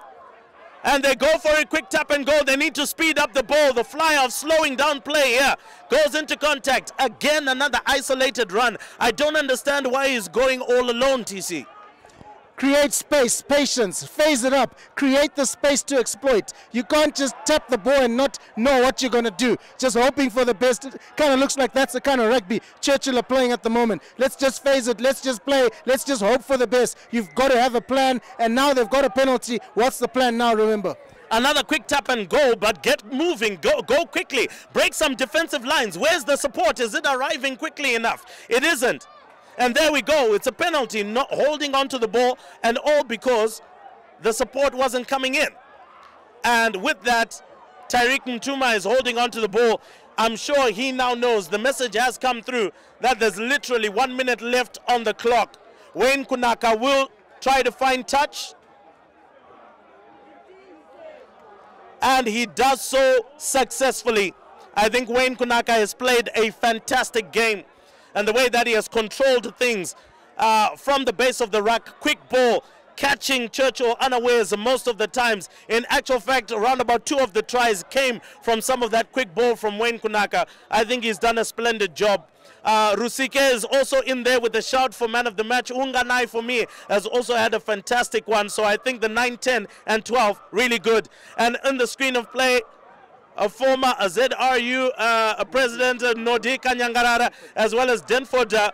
and they go for a quick tap and go. They need to speed up the ball. The fly-off slowing down play here. Goes into contact. Again, another isolated run. I don't understand why he's going all alone, TC. Create space, patience, phase it up, create the space to exploit. You can't just tap the ball and not know what you're going to do, just hoping for the best. It kind of looks like that's the kind of rugby Churchill are playing at the moment. Let's just phase it, let's just play, let's just hope for the best. You've got to have a plan, and now they've got a penalty. What's the plan now, remember? Another quick tap and go, but get moving, go quickly, break some defensive lines. Where's the support? Is it arriving quickly enough? It isn't. And there we go. It's a penalty, not holding on to the ball, and all because the support wasn't coming in. And with that, Tyreek Mtuma is holding on to the ball. I'm sure he now knows the message has come through that there's literally 1 minute left on the clock. Wayne Kunaka will try to find touch. And he does so successfully. I think Wayne Kunaka has played a fantastic game. And the way that he has controlled things from the base of the ruck, quick ball, catching Churchill unawares most of the times. In actual fact, around about 2 of the tries came from some of that quick ball from Wayne Kunaka. I think he's done a splendid job. Rusike is also in there with a shout for man of the match. Unganai, for me, has also had a fantastic one. So I think the 9, 10, and 12, really good. And in the screen of play, a former ZRU president, Nodika Nyangarara, as well as Denford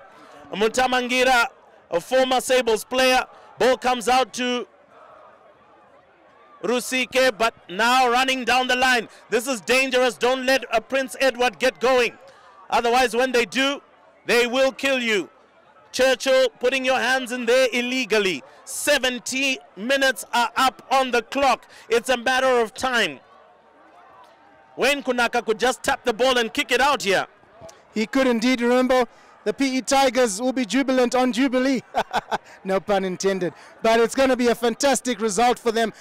Muntamangira, a former Sables player. Ball comes out to Rusike, but now running down the line. This is dangerous. Don't let Prince Edward get going. Otherwise, when they do, they will kill you. Churchill putting your hands in there illegally. 70 minutes are up on the clock. It's a matter of time. Wayne Kunaka could just tap the ball and kick it out here. He could indeed. Remember, the PE Tigers will be jubilant on Jubilee. No pun intended. But it's going to be a fantastic result for them.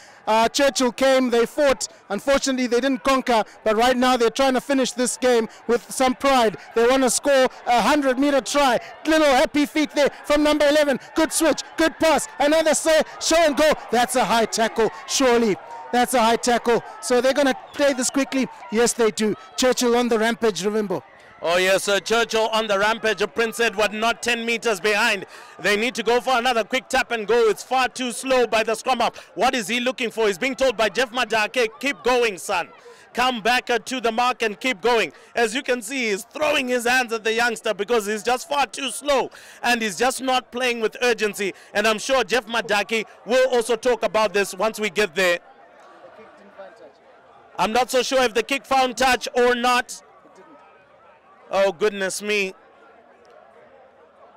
Churchill came, they fought. Unfortunately, they didn't conquer. But right now, they're trying to finish this game with some pride. They want to score a 100-meter try. Little happy feet there from number 11. Good switch, good pass. Another show and go. That's a high tackle, surely. That's a high tackle. So they're going to play this quickly. Yes, they do. Churchill on the rampage, remember. Oh yes, Churchill on the rampage. Prince Edward not 10 meters behind. They need to go for another quick tap and go. It's far too slow by the scrum half. What is he looking for? He's being told by Jeff Madake, keep going, son. Come back to the mark and keep going. As you can see, he's throwing his hands at the youngster because he's just far too slow and he's just not playing with urgency. And I'm sure Jeff Madake will also talk about this once we get there. I'm not so sure if the kick found touch or not. Oh, goodness me.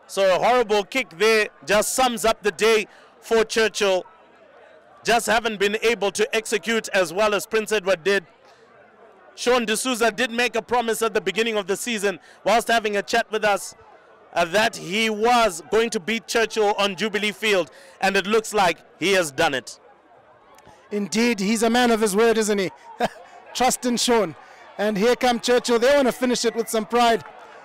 So a horrible kick there just sums up the day for Churchill. Just haven't been able to execute as well as Prince Edward did. Sean D'Souza did make a promise at the beginning of the season whilst having a chat with us that he was going to beat Churchill on Jubilee Field, and it looks like he has done it. Indeed, he's a man of his word, isn't he? Trust in Sean. And here come Churchill. They want to finish it with some pride.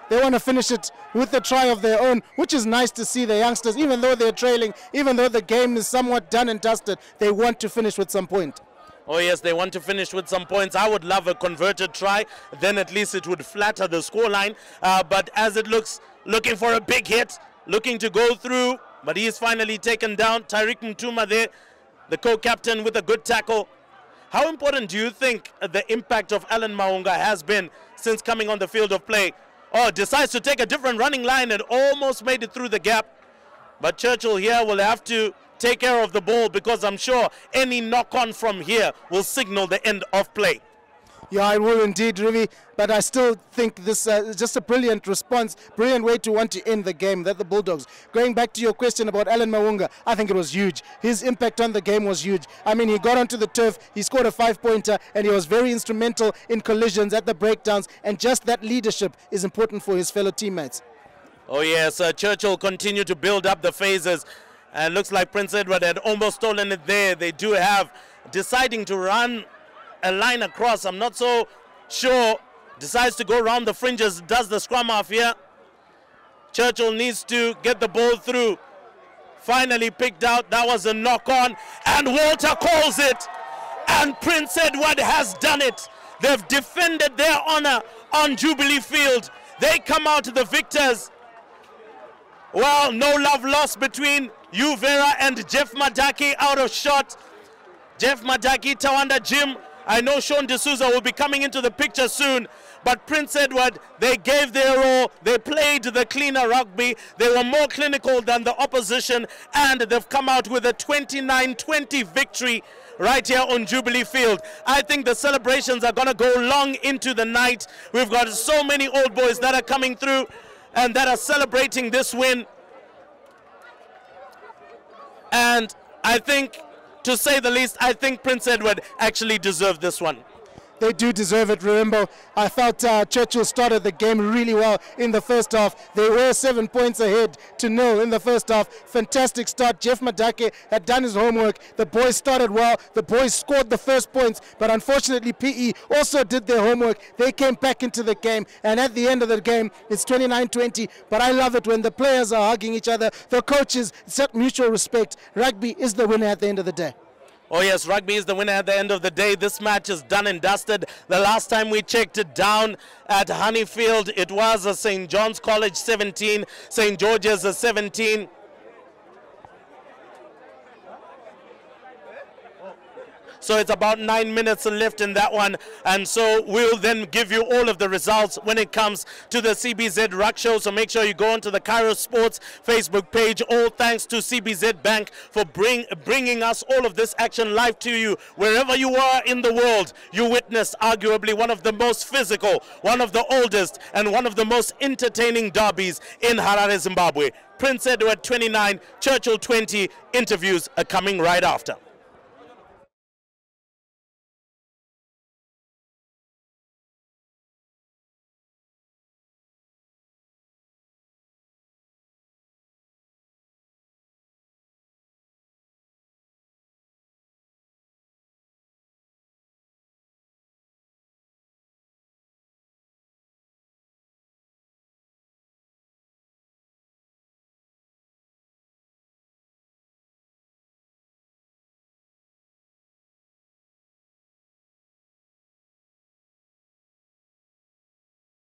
They want to finish it with a try of their own, which is nice to see the youngsters, even though they're trailing, even though the game is somewhat done and dusted, they want to finish with some point. Oh yes, they want to finish with some points. I would love a converted try. Then at least it would flatter the scoreline. But as it looks, looking for a big hit, looking to go through, but he is finally taken down. Tyreek Mtuma there, the co-captain with a good tackle. How important do you think the impact of Alan Maunga has been since coming on the field of play? Oh, decides to take a different running line and almost made it through the gap. But Churchill here will have to take care of the ball because I'm sure any knock-on from here will signal the end of play. Yeah, I will indeed, Rivi, but I still think this is just a brilliant response, brilliant way to want to end the game, that the Bulldogs. Going back to your question about Alan Mawunga, I think it was huge. His impact on the game was huge. I mean, he got onto the turf, he scored a 5-pointer, and he was very instrumental in collisions at the breakdowns, and just that leadership is important for his fellow teammates. Oh yes, Churchill continued to build up the phases, and looks like Prince Edward had almost stolen it there. They do have deciding to run a line across. I'm not so sure. Decides to go around the fringes, does the scrum half here. Churchill needs to get the ball through. Finally picked out. That was a knock on, and Walter calls it, and Prince Edward has done it. They've defended their honor on Jubilee Field. They come out the victors. Well, no love lost between Uvera and Jeff Madaki out of shot. Jeff Madaki, Tawanda Jim. I know Sean D'Souza will be coming into the picture soon, but Prince Edward, they gave their all. They played the cleaner rugby. They were more clinical than the opposition, and they've come out with a 29-20 victory right here on Jubilee Field. I think the celebrations are going to go long into the night. We've got so many old boys that are coming through and that are celebrating this win. And I think, to say the least, I think Prince Edward actually deserved this one. they do deserve it. Remember, I felt Churchill started the game really well in the first half. They were 7 points ahead to 0 in the first half. Fantastic start. Jeff Madake had done his homework. The boys started well. The boys scored the first points, but unfortunately PE also did their homework. They came back into the game, and at the end of the game, it's 29-20. But I love it when the players are hugging each other, the coaches, set mutual respect. Rugby is the winner at the end of the day. Oh yes, rugby is the winner at the end of the day. This match is done and dusted. The last time we checked it down at Honeyfield, it was St. John's College 17, St. George's 17. So it's about 9 minutes left in that one. And so we'll then give you all of the results when it comes to the CBZ Ruck Show. So make sure you go onto the Cairo Sports Facebook page. All thanks to CBZ Bank for bringing us all of this action live to you. Wherever you are in the world, you witnessed arguably one of the most physical, one of the oldest, and one of the most entertaining derbies in Harare, Zimbabwe. Prince Edward 29, Churchill 20. Interviews are coming right after.